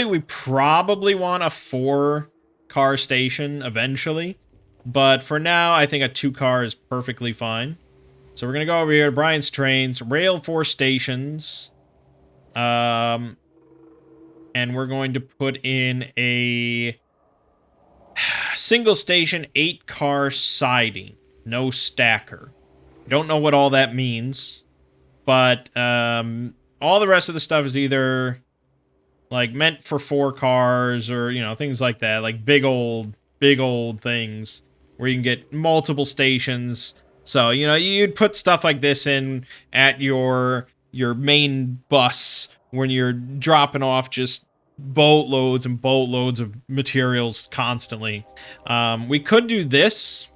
we probably want a 4-car station eventually. But for now, I think a 2-car is perfectly fine. So we're going to go over here to Brian's Trains, rail 4 stations. And we're going to put in a single station 8-car siding. No stacker. Don't know what all that means. But all the rest of the stuff is either like meant for 4 cars or, you know, things like that. Like big old things where you can get multiple stations. So, you know, you'd put stuff like this in at your main bus when you're dropping off just boatloads and boatloads of materials constantly. We could do this.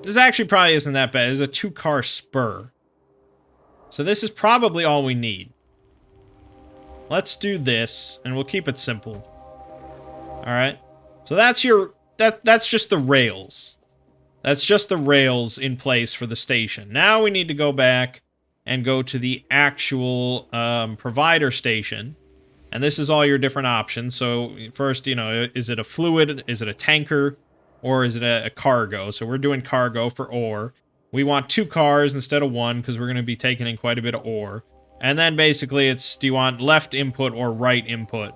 This actually probably isn't that bad. It's a 2-car spur. So this is probably all we need. Let's do this, and we'll keep it simple. Alright? So that's that's just the rails. That's just the rails in place for the station. Now we need to go back and go to the actual provider station. And this is all your different options. So first, you know, is it a fluid? Is it a tanker? Or is it a cargo? So we're doing cargo for ore. We want 2 cars instead of 1 because we're going to be taking in quite a bit of ore. And then basically it's, do you want left input or right input?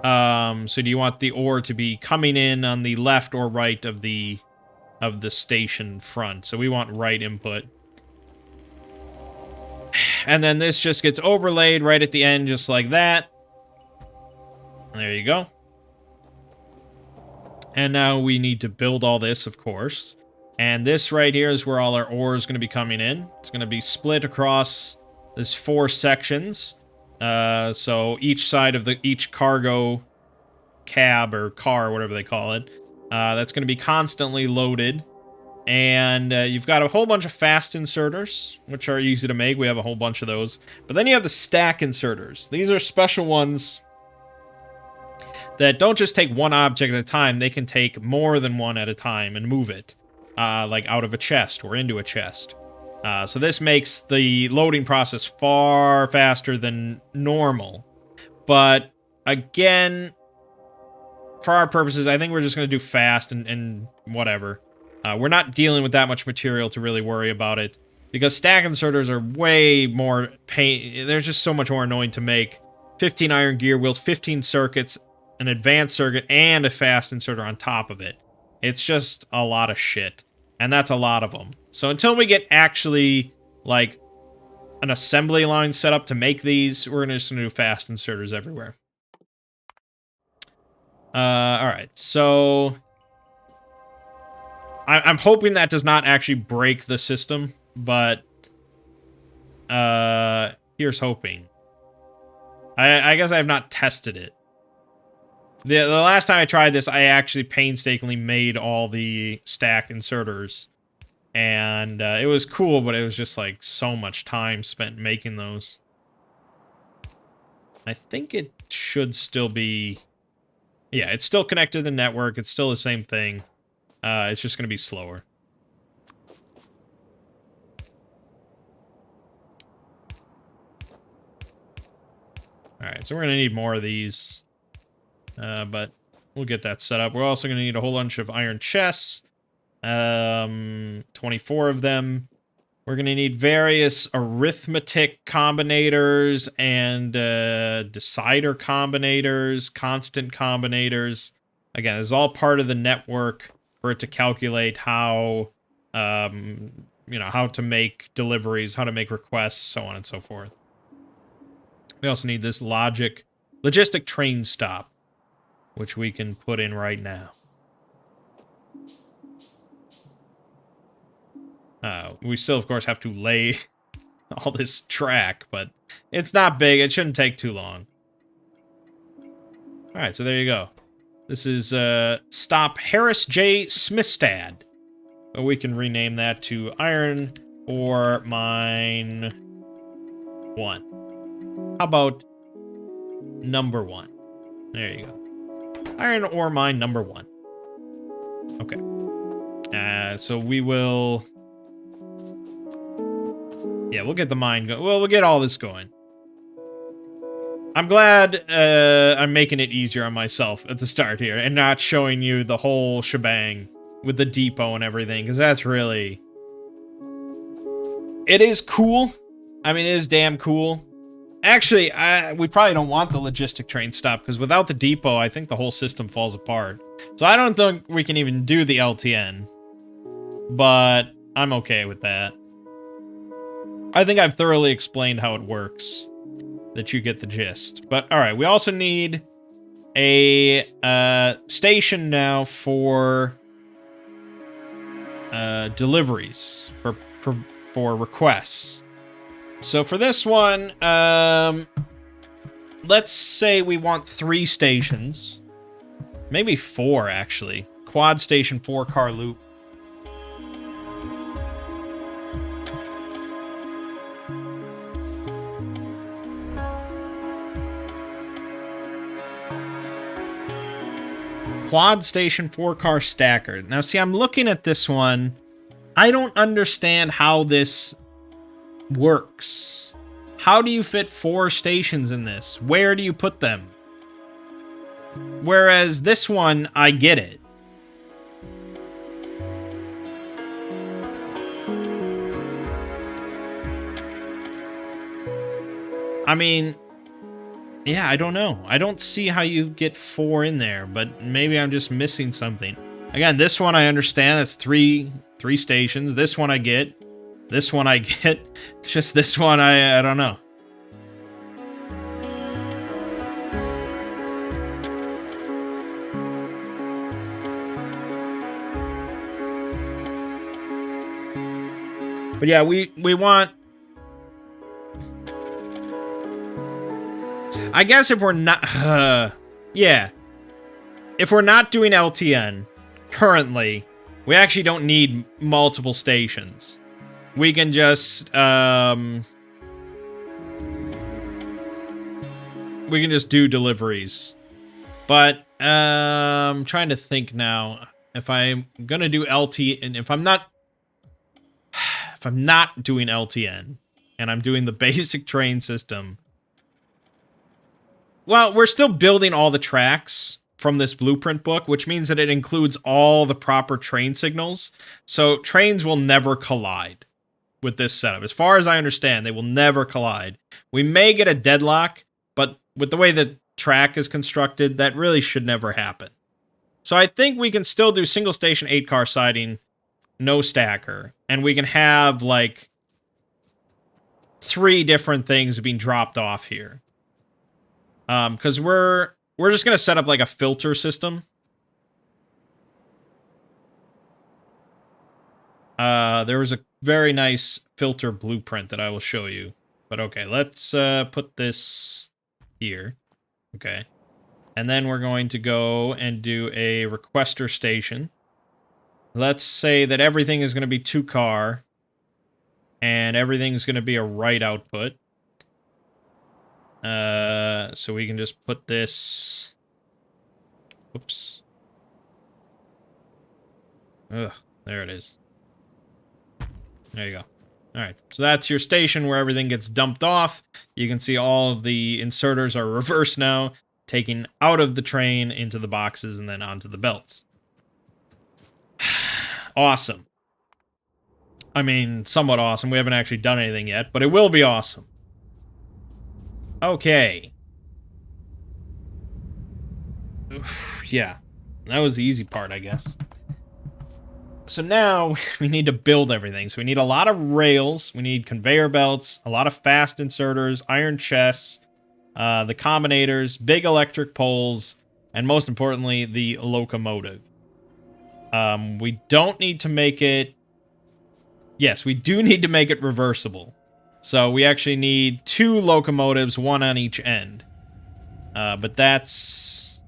So do you want the ore to be coming in on the left or right of the station front? So we want right input. And then this just gets overlaid right at the end, just like that. There you go. And now we need to build all this, of course. And this right here is where all our ore is going to be coming in. It's going to be split across this 4 sections. So each side of each cargo cab or car, whatever they call it, that's going to be constantly loaded. And you've got a whole bunch of fast inserters, which are easy to make. We have a whole bunch of those. But then you have the stack inserters. These are special ones that don't just take one object at a time. They can take more than one at a time and move it, like out of a chest or into a chest. So this makes the loading process far faster than normal. But again, for our purposes, I think we're just going to do fast and whatever. We're not dealing with that much material to really worry about it, because stack inserters are way more pain. They're just so much more annoying to make. 15 iron gear wheels, 15 circuits, an advanced circuit, and a fast inserter on top of it. It's just a lot of shit, and that's a lot of them. So until we get actually, like, an assembly line set up to make these, we're just going to do fast inserters everywhere. Alright, so I'm hoping that does not actually break the system, but here's hoping. I guess I have not tested it. The last time I tried this, I actually painstakingly made all the stack inserters. And it was cool, but it was just like so much time spent making those. I think it should still be... Yeah, it's still connected to the network. It's still the same thing. It's just going to be slower. Alright, so we're going to need more of these. But we'll get that set up. We're also going to need a whole bunch of iron chests. 24 of them. We're going to need various arithmetic combinators and decider combinators, constant combinators. Again, it's all part of the network for it to calculate how, how to make deliveries, how to make requests, so on and so forth. We also need this logistic train stop, which we can put in right now. We still, of course, have to lay all this track, but it's not big. It shouldn't take too long. All right, so there you go. This is Stop Harris J. Smithstad. We can rename that to Iron Ore Mine 1. How about number 1? There you go. Iron Ore Mine number 1. Okay. So we will... Yeah, we'll get the mine going. Well, we'll get all this going. I'm glad I'm making it easier on myself at the start here and not showing you the whole shebang with the depot and everything, because that's really... It is cool. I mean, it is damn cool. Actually, we probably don't want the logistic train stop, because without the depot, I think the whole system falls apart. So I don't think we can even do the LTN. But I'm okay with that. I think I've thoroughly explained how it works, that you get the gist. But, alright, we also need a station now for deliveries, for requests. So for this one, let's say we want 3 stations. Maybe 4, actually. Quad station, 4-car loop. Quad station 4-car stacker. Now, see, I'm looking at this one. I don't understand how this works. How do you fit 4 stations in this? Where do you put them? Whereas this one, I get it. I mean... Yeah, I don't know. I don't see how you get 4 in there, but maybe I'm just missing something. Again, this one I understand. That's three stations. This one I get. This one I get. It's just this one I don't know. But yeah, we want... I guess if we're not... yeah. If we're not doing LTN currently, we actually don't need multiple stations. We can just... we can just do deliveries. But I'm trying to think now. If I'm gonna do LT... and if I'm not doing LTN, and I'm doing the basic train system, well, we're still building all the tracks from this blueprint book, which means that it includes all the proper train signals. So trains will never collide with this setup. As far as I understand, they will never collide. We may get a deadlock, but with the way the track is constructed, that really should never happen. So I think we can still do single station 8-car siding, no stacker, and we can have like 3 different things being dropped off here. Because we're just gonna set up like a filter system. There was a very nice filter blueprint that I will show you. But okay, let's put this here. Okay. And then we're going to go and do a requester station. Let's say that everything is going to be 2-car. And everything's going to be a write output. So we can just put this... Oops. Ugh, there it is. There you go. Alright, so that's your station where everything gets dumped off. You can see all of the inserters are reversed now, taken out of the train into the boxes and then onto the belts. Awesome. I mean, somewhat awesome. We haven't actually done anything yet, but it will be awesome. Okay. Oof, yeah. That was the easy part, I guess. So now we need to build everything. So we need a lot of rails. We need conveyor belts, a lot of fast inserters, iron chests, the combinators, big electric poles, and most importantly, the locomotive. We don't need to make it... Yes, we do need to make it reversible. So we actually need 2 locomotives, 1 on each end. But that's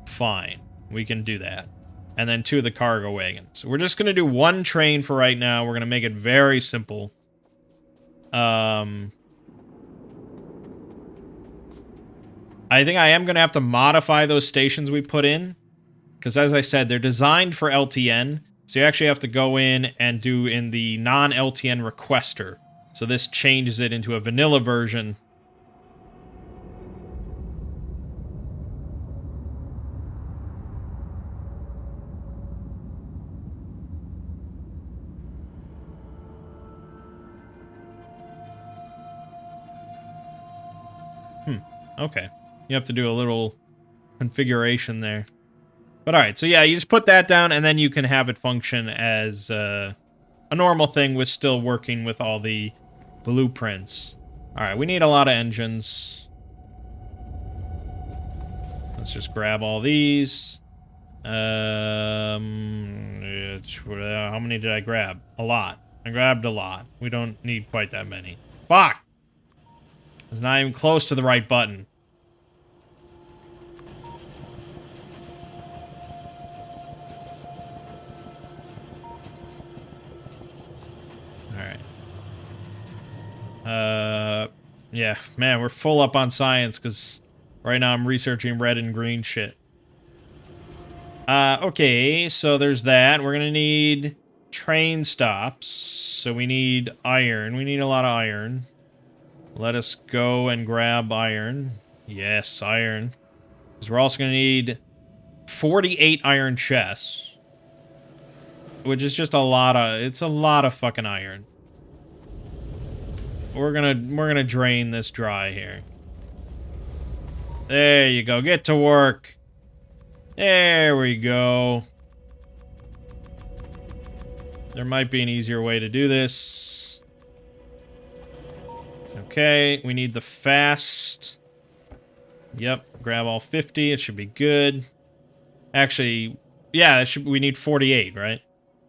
fine. We can do that. And then 2 of the cargo wagons. So we're just going to do 1 train for right now. We're going to make it very simple. I think I am going to have to modify those stations we put in. Because as I said, they're designed for LTN. So you actually have to go in and do in the non-LTN requester. So this changes it into a vanilla version. Okay. You have to do a little configuration there. But alright, so yeah, you just put that down and then you can have it function as a normal thing with still working with all the blueprints. Alright, we need a lot of engines. Let's just grab all these. How many did I grab? A lot. I grabbed a lot. We don't need quite that many. Fuck! It's not even close to the right button. Alright. Yeah, man, we're full up on science, because right now I'm researching red and green shit. Okay, so there's that. We're gonna need train stops. So we need iron. We need a lot of iron. Let us go and grab iron. Yes, iron. Because we're also gonna need 48 iron chests. Which is just a lot of... It's a lot of fucking iron. We're gonna drain this dry here. There you go. Get to work. There we go. There might be an easier way to do this. Okay, we need the fast. Yep, grab all 50. It should be good. Actually, yeah, we need 48, right?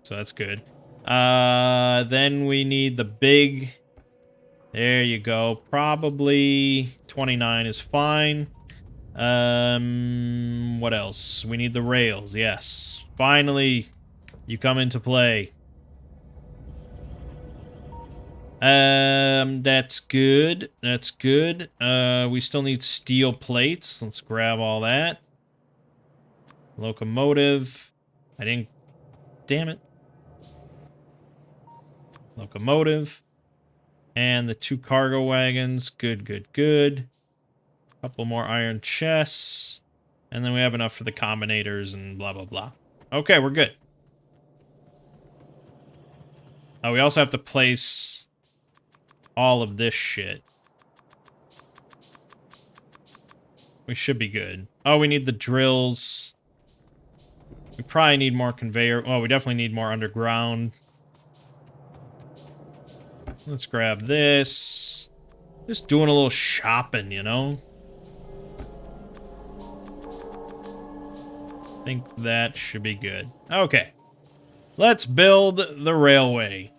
So that's good. Then we need the big. There you go. Probably 29 is fine. What else? We need the rails. Yes. Finally, you come into play. That's good. That's good. We still need steel plates. Let's grab all that. Locomotive. I didn't... Damn it. Locomotive. And the 2 cargo wagons. Good, good, good. Couple more iron chests. And then we have enough for the combinators and blah, blah, blah. Okay, we're good. Oh, we also have to place all of this shit. We should be good. Oh, we need the drills. We probably need more conveyor. Oh, we definitely need more underground. Let's grab this. Just doing a little shopping, you know? I think that should be good. Okay. Let's build the railway.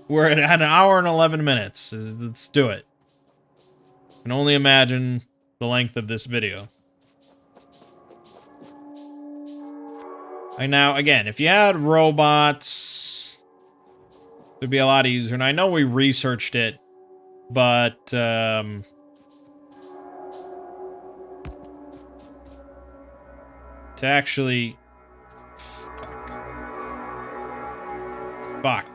We're at an hour and 11 minutes. Let's do it. I can only imagine the length of this video. And now, again, if you had robots, it'd be a lot easier. And I know we researched it, but to actually... Fuck.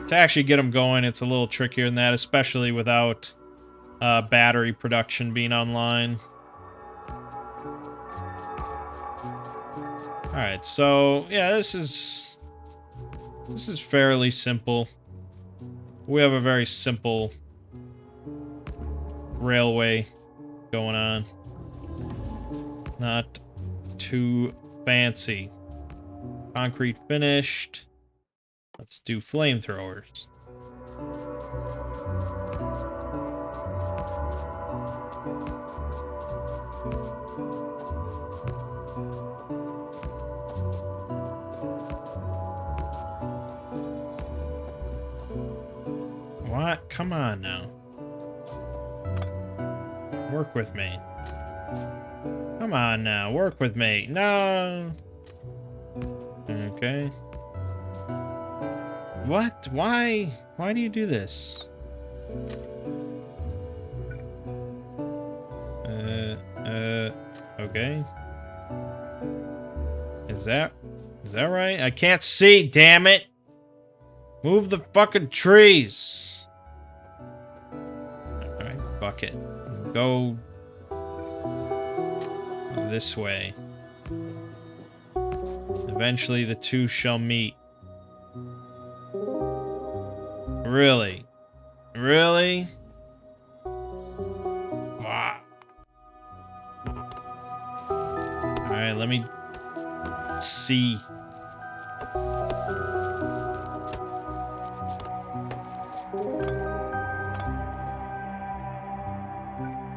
To actually get them going, it's a little trickier than that, especially without battery production being online. Alright, so, yeah, this is fairly simple. We have a very simple railway going on. Not too fancy. Concrete finished. Let's do flamethrowers. What? Come on now. Work with me. Come on now, work with me. No. Okay. What? Why? Why do you do this? Okay. Is that right? I can't see, damn it! Move the fucking trees! Alright, fuck it. Go this way. Eventually the two shall meet. Really? Really? Wow. Alright, let me see.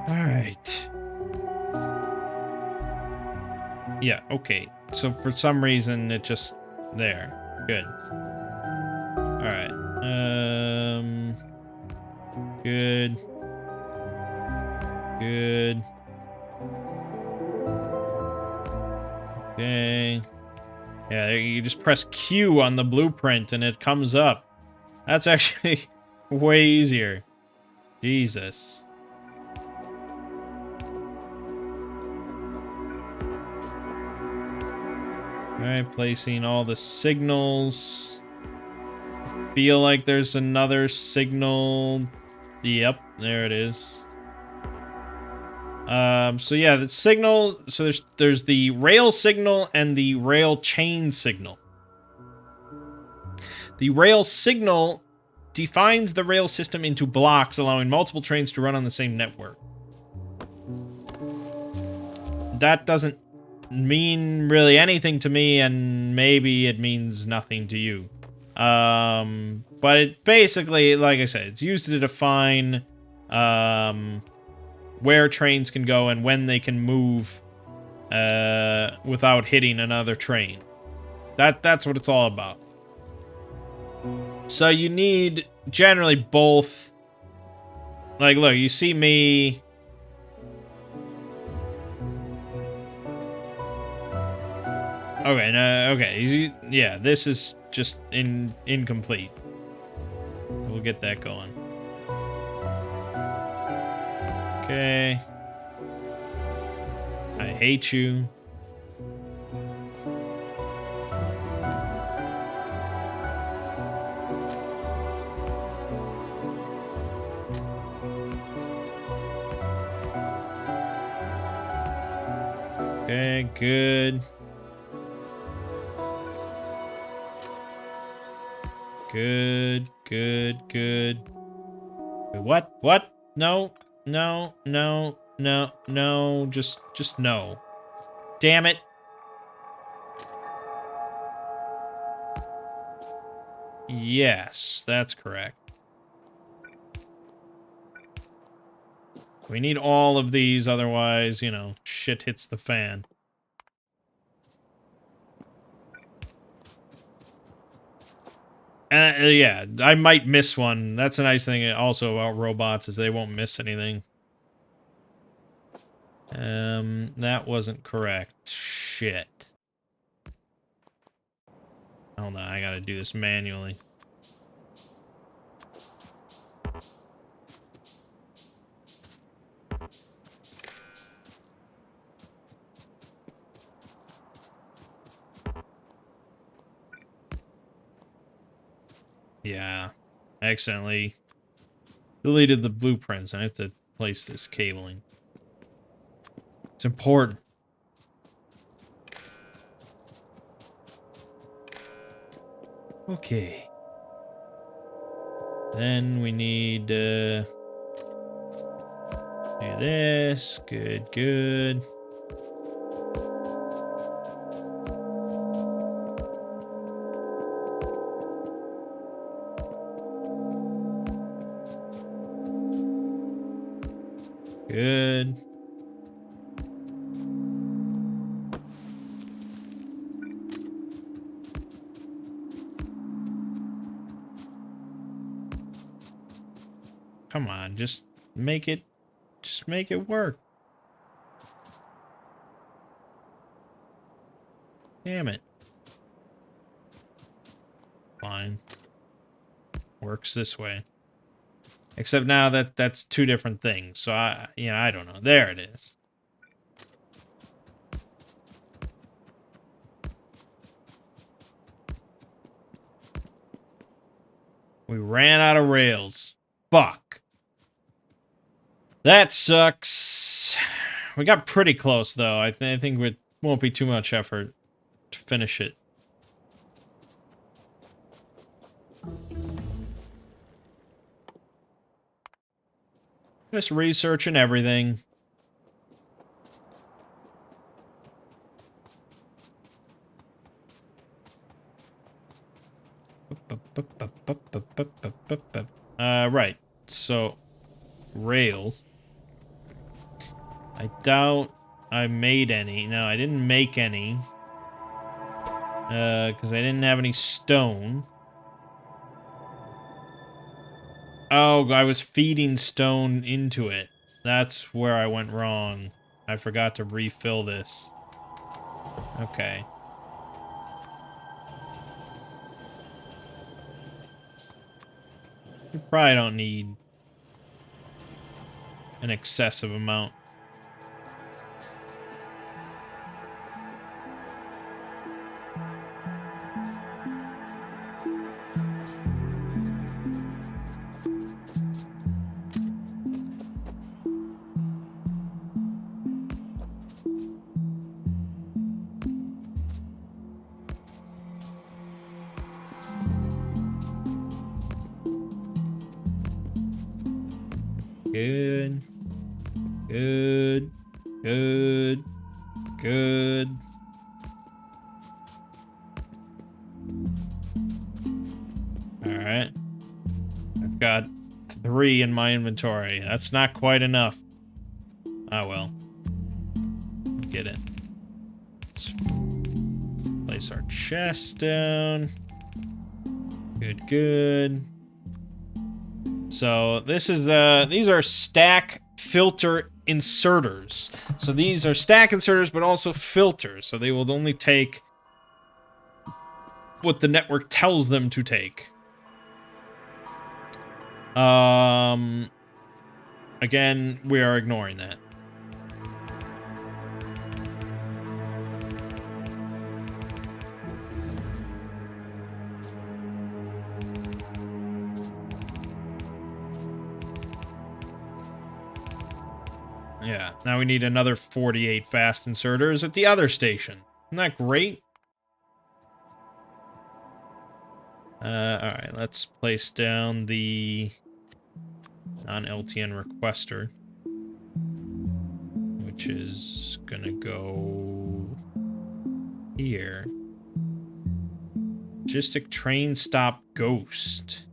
Alright. Yeah, okay. So for some reason it just... There. Good. Alright. Good. Good. Okay. Yeah, you just press Q on the blueprint and it comes up. That's actually way easier. Jesus. Alright, placing all the signals. Feel like there's another signal. Yep, there it is. So yeah, the signal, so there's the rail signal and the rail chain signal. The rail signal defines the rail system into blocks, allowing multiple trains to run on the same network. That doesn't mean really anything to me, and maybe it means nothing to you. But it basically, like I said, it's used to define where trains can go and when they can move without hitting another train. That's what it's all about. So you need generally both. Like, look, you see me. Okay, no, okay, yeah, this is just incomplete. We'll get that going. Okay. I hate you. Okay, good. Good, good, good. Wait, what? What? No, no, no, no, no. Just no. Damn it. Yes, that's correct. We need all of these, otherwise, you know, shit hits the fan. Yeah, I might miss one. That's a nice thing also about robots, is they won't miss anything. That wasn't correct. Shit. Hold on, I gotta do this manually. Yeah. I accidentally deleted the blueprints. I have to place this cabling. It's important. Okay. Then we need do this. Good, good. Good. Come on, just make it work. Damn it. Fine. Works this way. Except now that's two different things. So I don't know. There it is. We ran out of rails. Fuck. That sucks. We got pretty close, though. I think it won't be too much effort to finish it. Just researching everything. Right. So, rails. I doubt I made any. No, I didn't make any. Because I didn't have any stone. Oh, I was feeding stone into it. That's where I went wrong. I forgot to refill this. Okay. You probably don't need an excessive amount. Good. Good. Good. Good. Alright. I've got 3 in my inventory. That's not quite enough. Oh well. Get it. Let's place our chest down. Good, good. So this is these are stack filter inserters. So these are stack inserters, but also filters. So they will only take what the network tells them to take. Again, we are ignoring that. Yeah, now we need another 48 fast inserters at the other station. Isn't that great? Alright, let's place down the non-LTN requester, which is gonna go here. Logistic train stop ghost.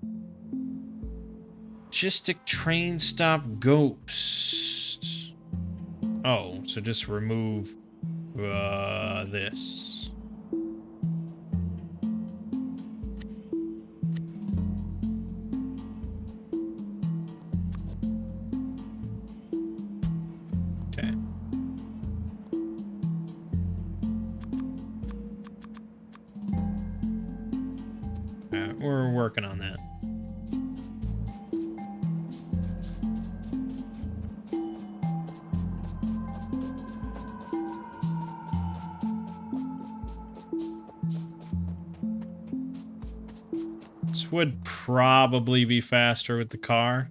Logistic train stop ghost. Oh, so just remove this. Okay. We're working on that. This would probably be faster with the car.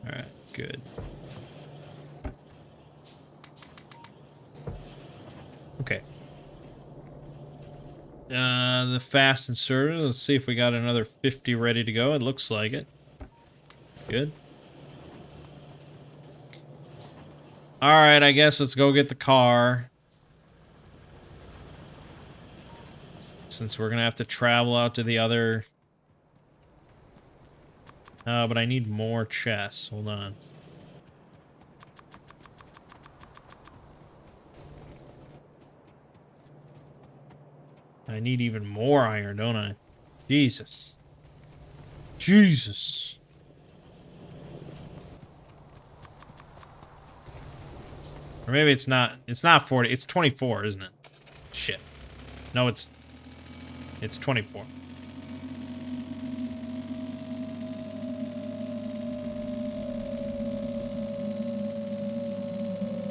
Alright, good. Okay. The fast inserter. Let's see if we got another 50 ready to go. It looks like it. Good. Alright, I guess let's go get the car. Since we're gonna have to travel out to the other... but I need more chests. Hold on. I need even more iron, don't I? Jesus. Jesus. Or maybe it's not 40, it's 24, isn't it? Shit. No, it's 24.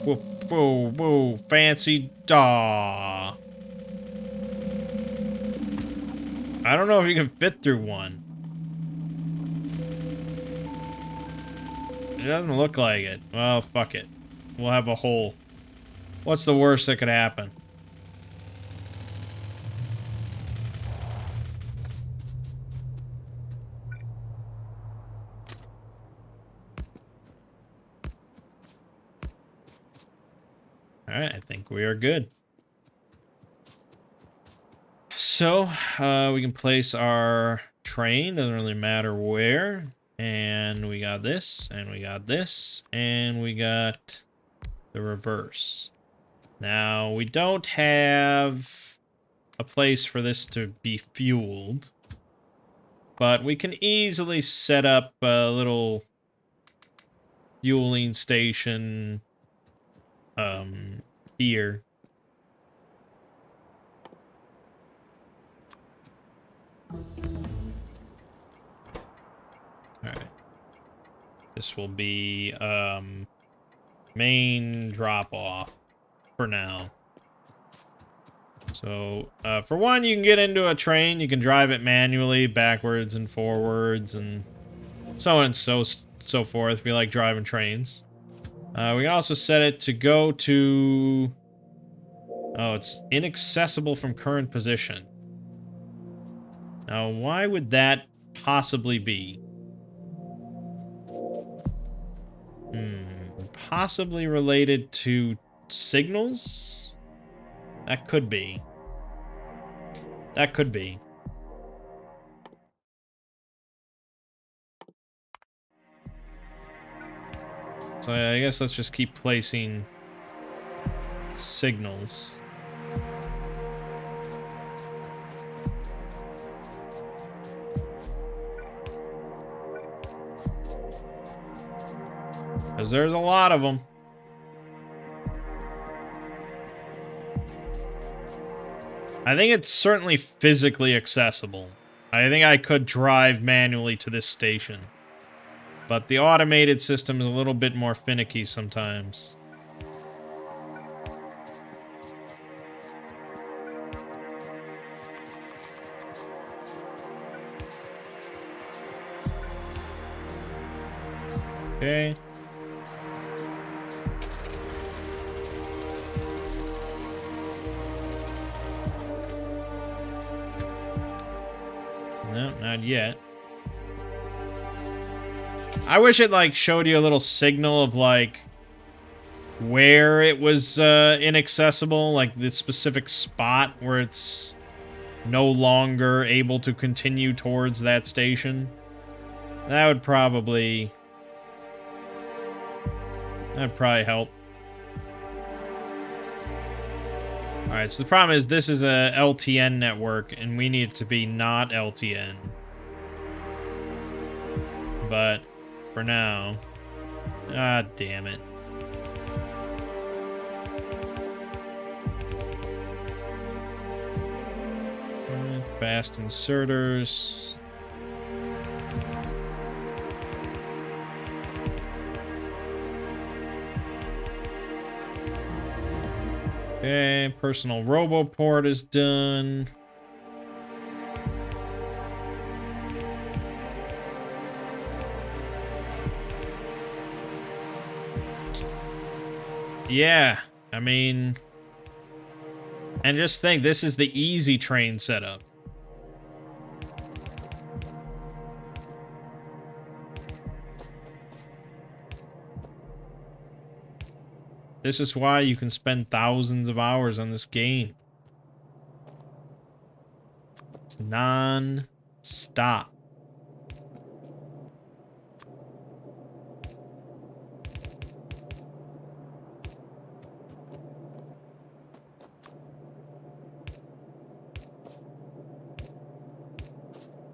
Whoa, whoa, whoa, fancy daw. I don't know if you can fit through one. It doesn't look like it. Well, fuck it. We'll have a hole. What's the worst that could happen? Alright, I think we are good. So, we can place our train, doesn't really matter where. And we got this, and we got this, and we got the reverse. Now, we don't have a place for this to be fueled, but we can easily set up a little fueling station here. Alright. This will be main drop-off for now. So, for one, you can get into a train. You can drive it manually, backwards and forwards, and so on and so forth. We like driving trains. We can also set it to go to... Oh, it's inaccessible from current position. Now, why would that possibly be? possibly related to signals? That could be. That could be. So I guess let's just keep placing signals. Because there's a lot of them. I think it's certainly physically accessible. I think I could drive manually to this station. But the automated system is a little bit more finicky sometimes. Okay. No, not yet. I wish it, like, showed you a little signal of, like, where it was inaccessible, like the specific spot where it's no longer able to continue towards that station. That'd probably help. Alright, so the problem is this is a LTN network, and we need it to be not LTN. But, for now... Ah, damn it. Fast inserters. Okay, personal roboport is done. Yeah, I mean... And just think, this is the easy train setup. This is why you can spend thousands of hours on this game. It's non-stop.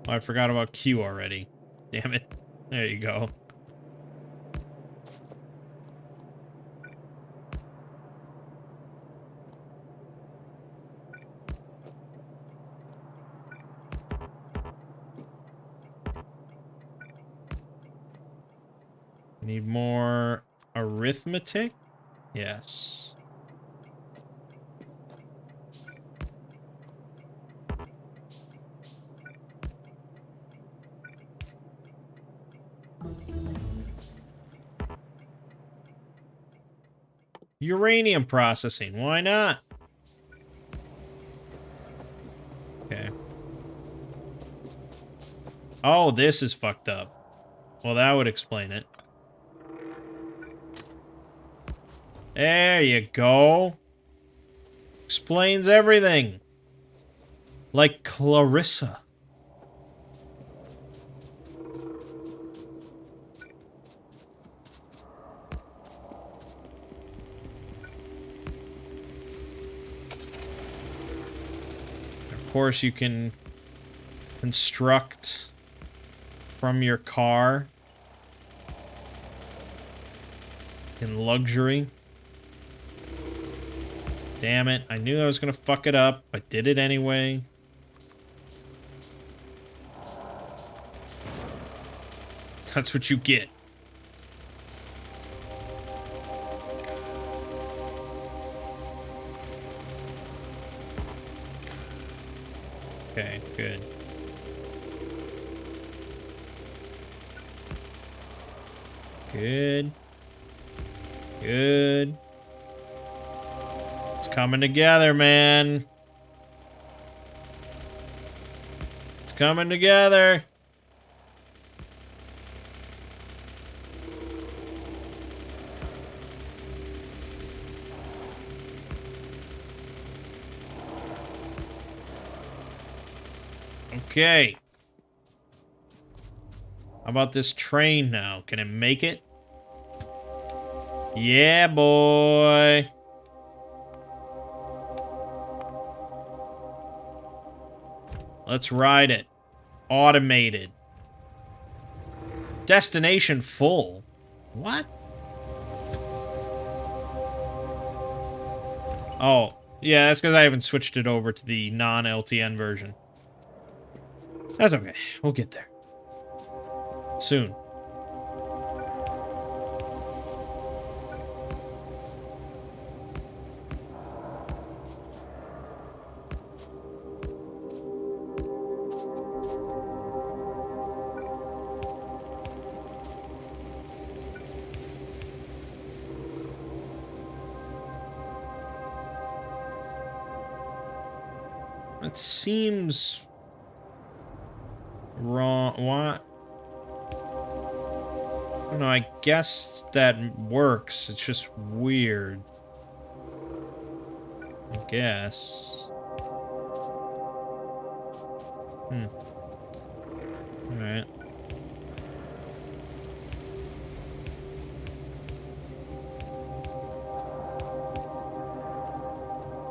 Oh, I forgot about Q already. Damn it. There you go. Need more arithmetic? Yes. Uranium processing, why not? Okay. Oh, this is fucked up. Well, that would explain it. There you go. Explains everything. Like Clarissa. Of course, you can construct from your car in luxury. Damn it, I knew I was gonna fuck it up. I did it anyway. That's what you get. Okay, good. Good. Good. It's coming together, man. It's coming together. Okay. How about this train now? Can it make it? Yeah, boy. Let's ride it. Automated. Destination full. What? Oh, yeah, that's because I haven't switched it over to the non-LTN version. That's okay. We'll get there. Soon. It seems wrong. What? I don't know. I guess that works. It's just weird. I guess. Alright.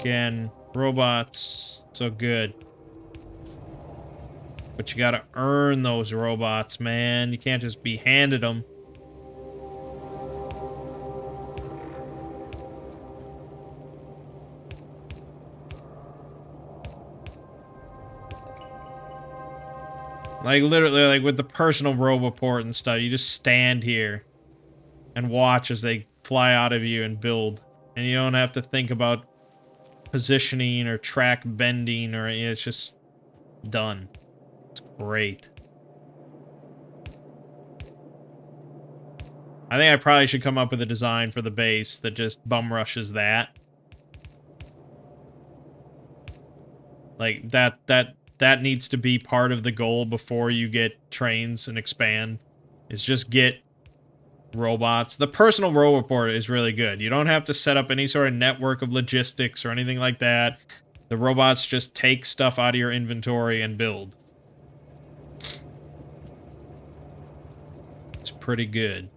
Again, robots, so good. But you gotta earn those robots, man. You can't just be handed them. Like, literally, like, with the personal roboport and stuff, you just stand here and watch as they fly out of you and build. And you don't have to think about positioning or track bending or it's just done. It's great. I think I probably should come up with a design for the base that just bum rushes that. Like that needs to be part of the goal before you get trains and expand. Is just get robots. The personal roboport is really good. You don't have to set up any sort of network of logistics or anything like that. The robots just take stuff out of your inventory and build. It's pretty good.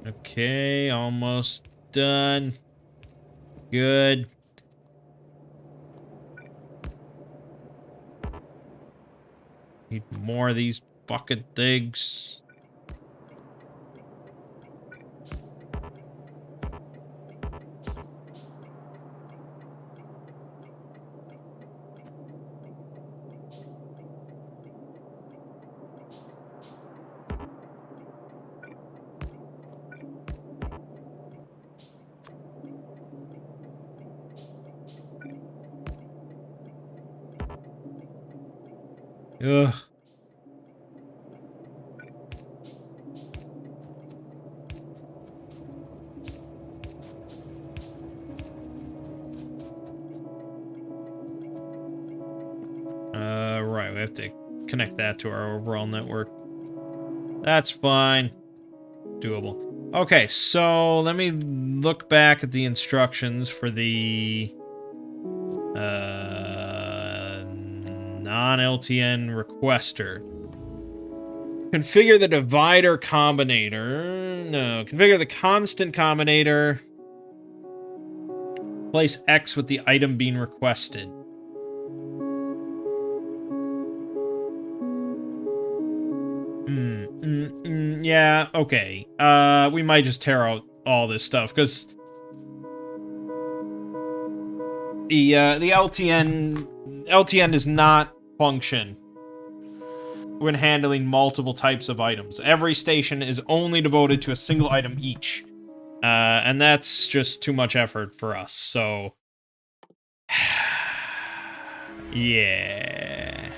Okay, almost done. Good. Need more of these fucking things. Ugh. Right, we have to connect that to our overall network. That's fine. Doable. Okay, so let me look back at the instructions for the non-LTN requester. Configure the divider combinator. No, configure the constant combinator. Place X with the item being requested. Yeah, okay. We might just tear out all this stuff, because the LTN does not function when handling multiple types of items. Every station is only devoted to a single item each. And that's just too much effort for us, so... yeah...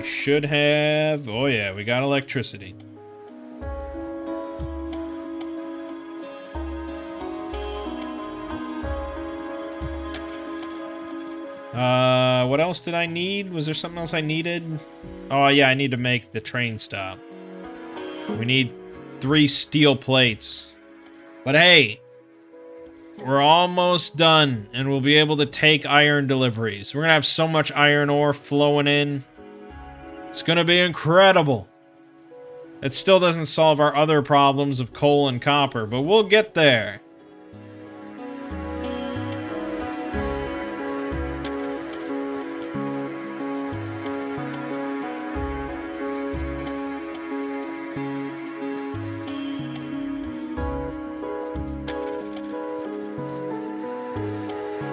should have... oh yeah, we got electricity. What else did I need? Was there something else I needed? Oh, yeah, I need to make the train stop. We need 3 steel plates. But hey, we're almost done, and we'll be able to take iron deliveries. We're gonna have so much iron ore flowing in. It's gonna be incredible. It still doesn't solve our other problems of coal and copper, but we'll get there.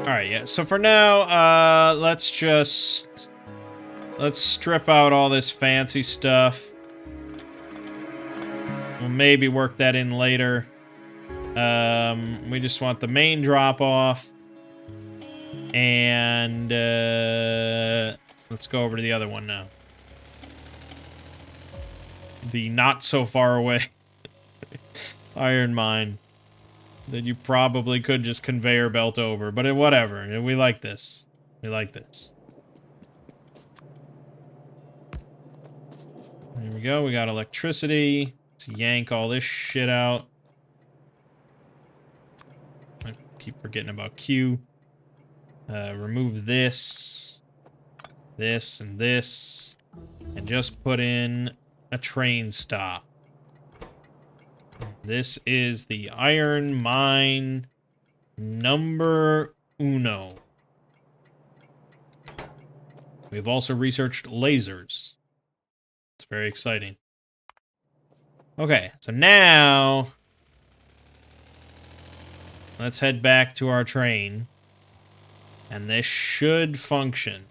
Alright, yeah. So for now, let's strip out all this fancy stuff. We'll maybe work that in later. We just want the main drop-off. And, let's go over to the other one now. The not so far away iron mine that you probably could just conveyor belt over, but whatever. We like this. We like this. There we go. We got electricity. Let's yank all this shit out. I keep forgetting about Q. Remove this, and this, and just put in a train stop. This is the iron mine number uno. We've also researched lasers. It's very exciting. Okay, so now let's head back to our train. And this should function.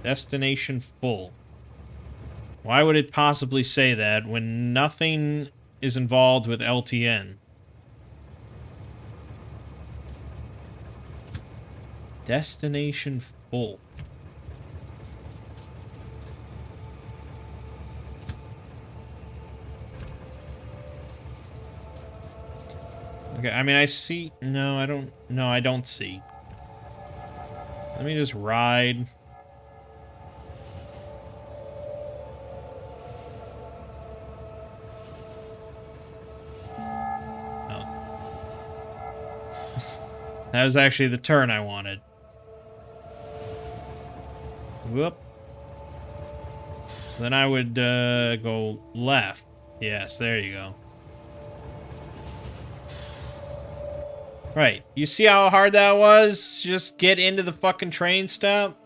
Destination full. Why would it possibly say that when nothing is involved with LTN? Destination full. Okay, I mean, I see... No, I don't... No, I don't see. Let me just ride. Oh. That was actually the turn I wanted. Whoop. So then I would go left. Yes, there you go. Right. You see how hard that was? Just get into the fucking train stop?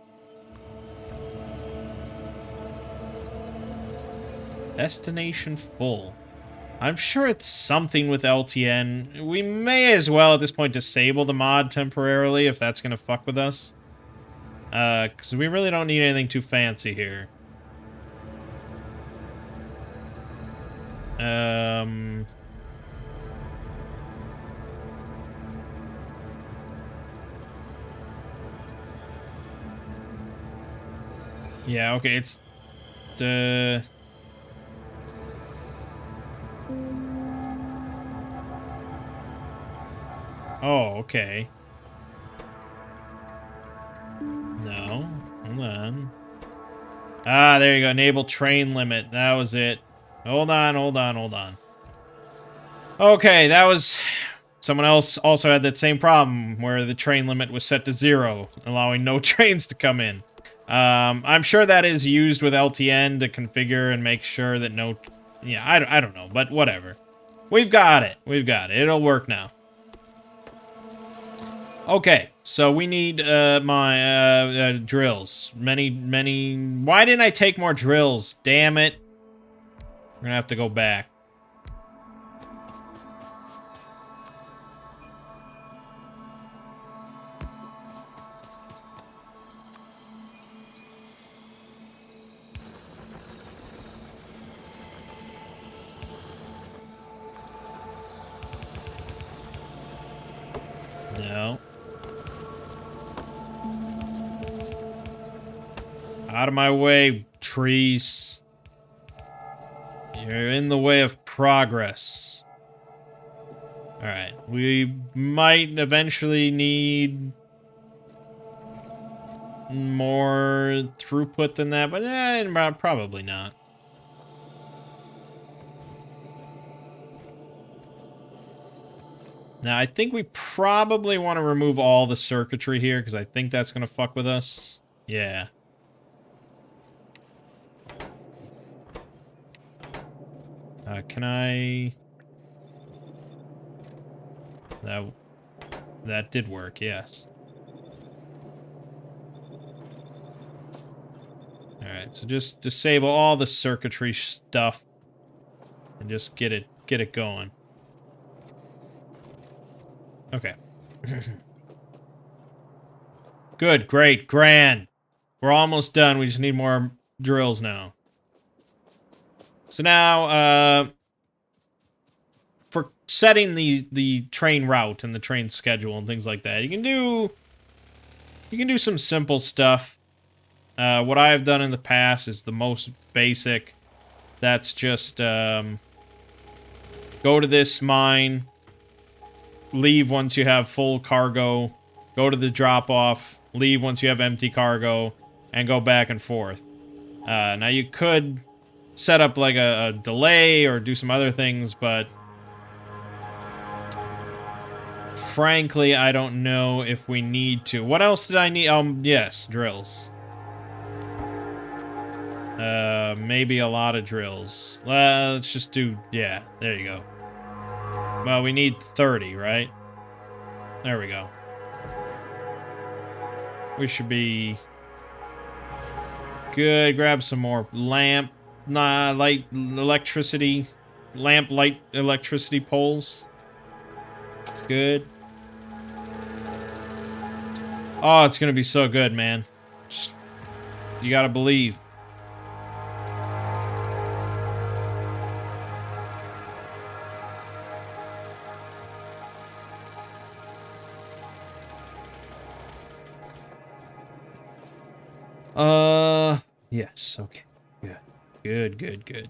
Destination full. I'm sure it's something with LTN. We may as well at this point disable the mod temporarily if that's gonna fuck with us. Because we really don't need anything too fancy here. Yeah, okay, it's... Oh, okay. No, hold on. Ah, there you go, enable train limit. That was it. Hold on, hold on, hold on. Okay, that was... Someone else also had that same problem where the train limit was set to 0, allowing no trains to come in. I'm sure that is used with LTN to configure and make sure that no... Yeah, I don't know, but whatever. We've got it. We've got it. It'll work now. Okay, so we need my drills. Many... Why didn't I take more drills? Damn it. We're gonna have to go back. No. Out of my way, trees. You're in the way of progress. Alright. We might eventually need more throughput than that, but probably not. Now, I think we probably want to remove all the circuitry here, because I think that's going to fuck with us. Yeah. Can I... That did work, yes. Alright, so just disable all the circuitry stuff and just get it going. Okay. Good, great, grand. We're almost done. We just need more drills now. So now, for setting the train route and the train schedule and things like that, you can do some simple stuff. What I have done in the past is the most basic. That's just go to this mine, leave once you have full cargo, go to the drop-off, leave once you have empty cargo, and go back and forth. Now, you could set up like a delay or do some other things, but frankly, I don't know if we need to. What else did I need? Yes, drills. Maybe a lot of drills. Let's just do, yeah, there you go. Well, we need 30, right? There we go. We should be good. Grab some more light electricity poles. Good. Oh, it's gonna be so good, man. You gotta believe. Yes, okay. Good.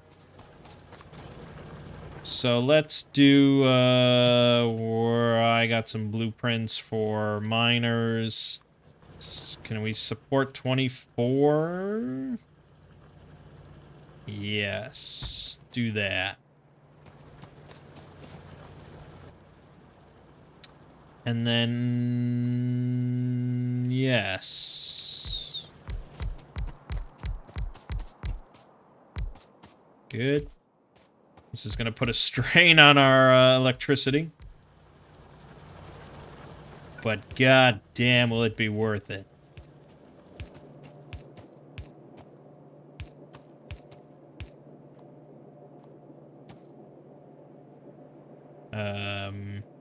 So let's do, where I got some blueprints for miners. Can we support 24? Yes, do that. And then, yes. Good. This is going to put a strain on our electricity. But god damn, will it be worth it.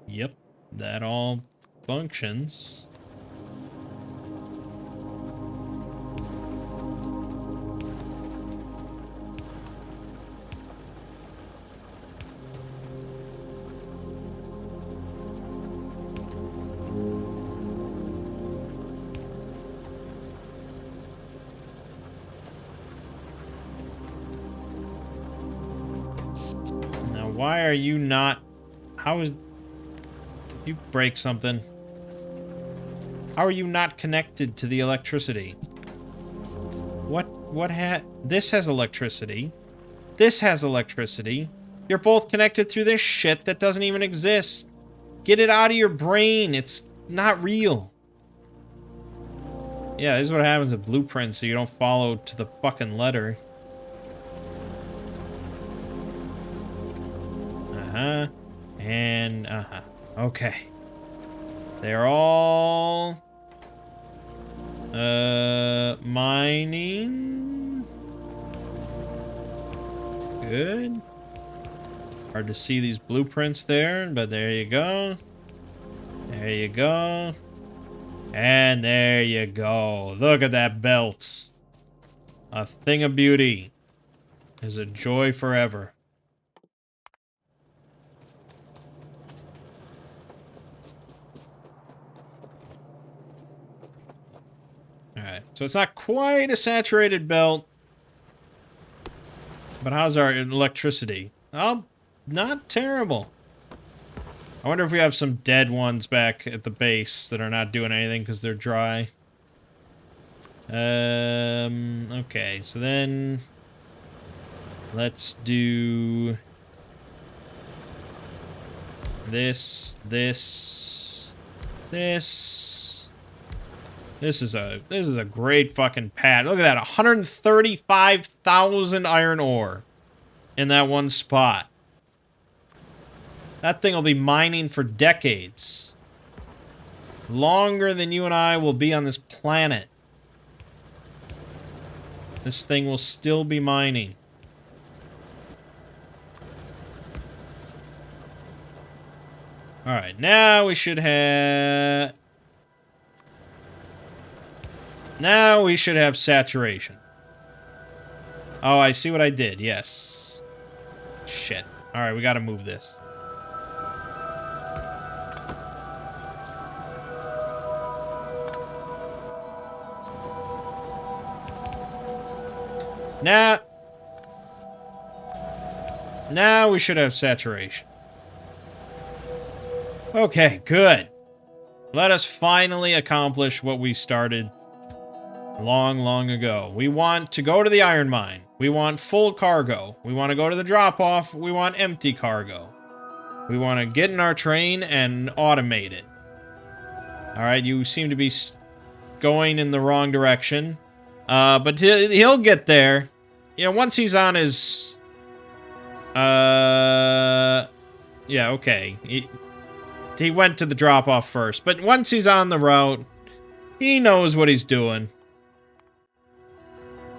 Yep. That all functions. Now, why are you not... Did you break something? How are you not connected to the electricity? This has electricity. This has electricity. You're both connected through this shit that doesn't even exist. Get it out of your brain. It's not real. Yeah, this is what happens with blueprints, so you don't follow to the fucking letter. Uh-huh. And, uh-huh. Okay. They're all... mining. Good. Hard to see these blueprints there, but there you go. There you go. And there you go. Look at that belt. A thing of beauty. Is a joy forever. Alright, so it's not quite a saturated belt. But how's our electricity? Oh, not terrible. I wonder if we have some dead ones back at the base that are not doing anything because they're dry. Okay, so then let's do this. This is a great fucking pad. Look at that, 135,000 iron ore in that one spot. That thing will be mining for decades. Longer than you and I will be on this planet. This thing will still be mining. Alright, now we should have... Now we should have saturation. Oh, I see what I did, yes. Shit. Alright, we gotta move this. Now we should have saturation. Okay, good. Let us finally accomplish what we started long, long ago. We want to go to the iron mine. We want full cargo. We want to go to the drop-off. We want empty cargo. We want to get in our train and automate it. Alright, you seem to be going in the wrong direction. But he'll get there. You know, once he's on his... Yeah, okay. He went to the drop-off first. But once he's on the route, he knows what he's doing.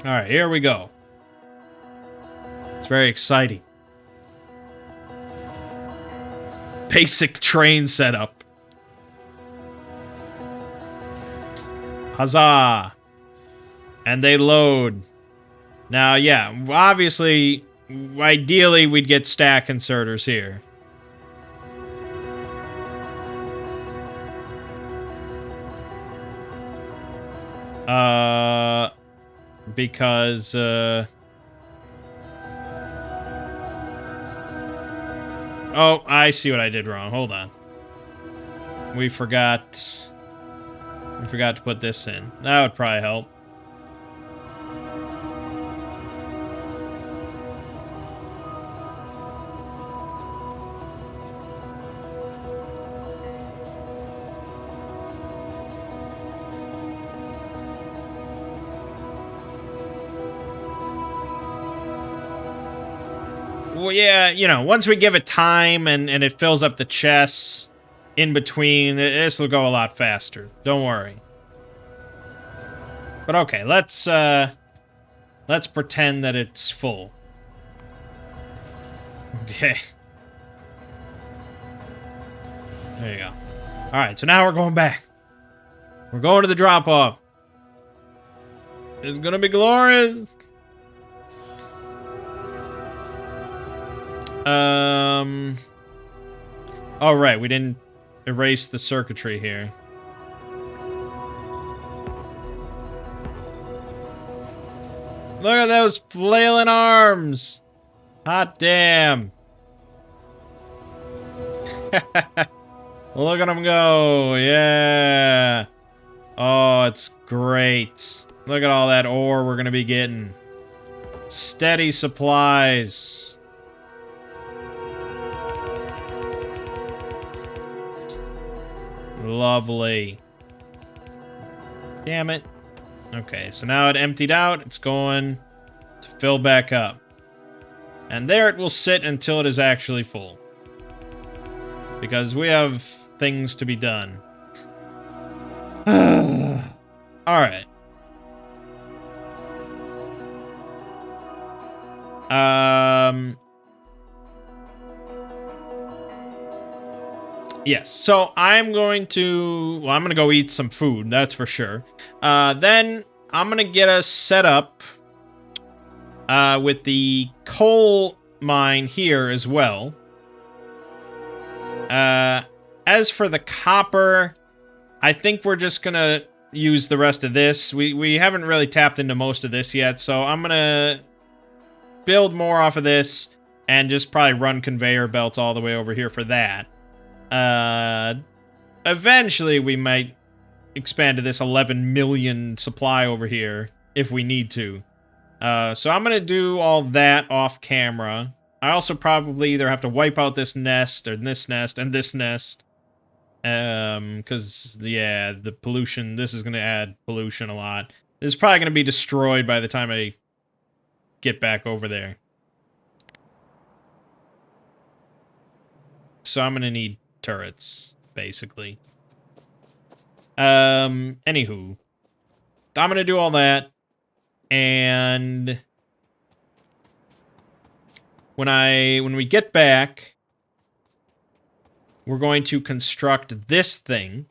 Alright, here we go. It's very exciting. Basic train setup. Huzzah! And they load. Now, yeah, obviously, ideally, we'd get stack inserters here. Because, oh, I see what I did wrong. Hold on. We forgot to put this in. That would probably help. Well, yeah, you know, once we give it time and it fills up the chests in between, this will go a lot faster. Don't worry. But okay, let's pretend that it's full. Okay. There you go. Alright, so now we're going back. We're going to the drop-off. It's gonna be glorious. Oh, right, we didn't erase the circuitry here. Look at those flailing arms! Hot damn! Look at them go! Yeah! Oh, it's great. Look at all that ore we're gonna be getting. Steady supplies. Lovely. Damn it. Okay, so now it emptied out. It's going to fill back up. And there it will sit until it is actually full. Because we have things to be done. Alright. Yes, so I'm going to go eat some food, that's for sure. Then I'm going to get us set up with the coal mine here as well. As for the copper, I think we're just going to use the rest of this. We haven't really tapped into most of this yet, so I'm going to build more off of this and just probably run conveyor belts all the way over here for that. Eventually, we might expand to this 11 million supply over here if we need to. So I'm going to do all that off camera. I also probably either have to wipe out this nest or this nest and this nest. Because, yeah, the pollution, this is going to add pollution a lot. This is probably going to be destroyed by the time I get back over there. So I'm going to need turrets, basically. Anywho. I'm going to do all that. And when we get back, we're going to construct this thing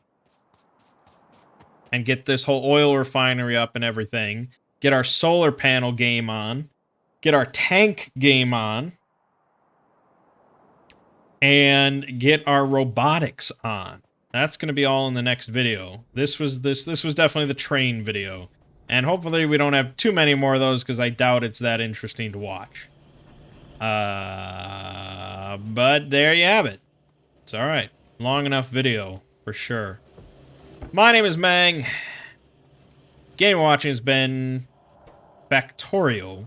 and get this whole oil refinery up and everything. Get our solar panel game on. Get our tank game on. And get our robotics on. That's going to be all in the next video. This was definitely the train video. And hopefully we don't have too many more of those because I doubt it's that interesting to watch. But there you have it. It's alright. Long enough video, for sure. My name is Mangg. Game watching has been Factorio.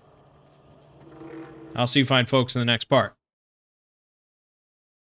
I'll see you fine folks in the next part.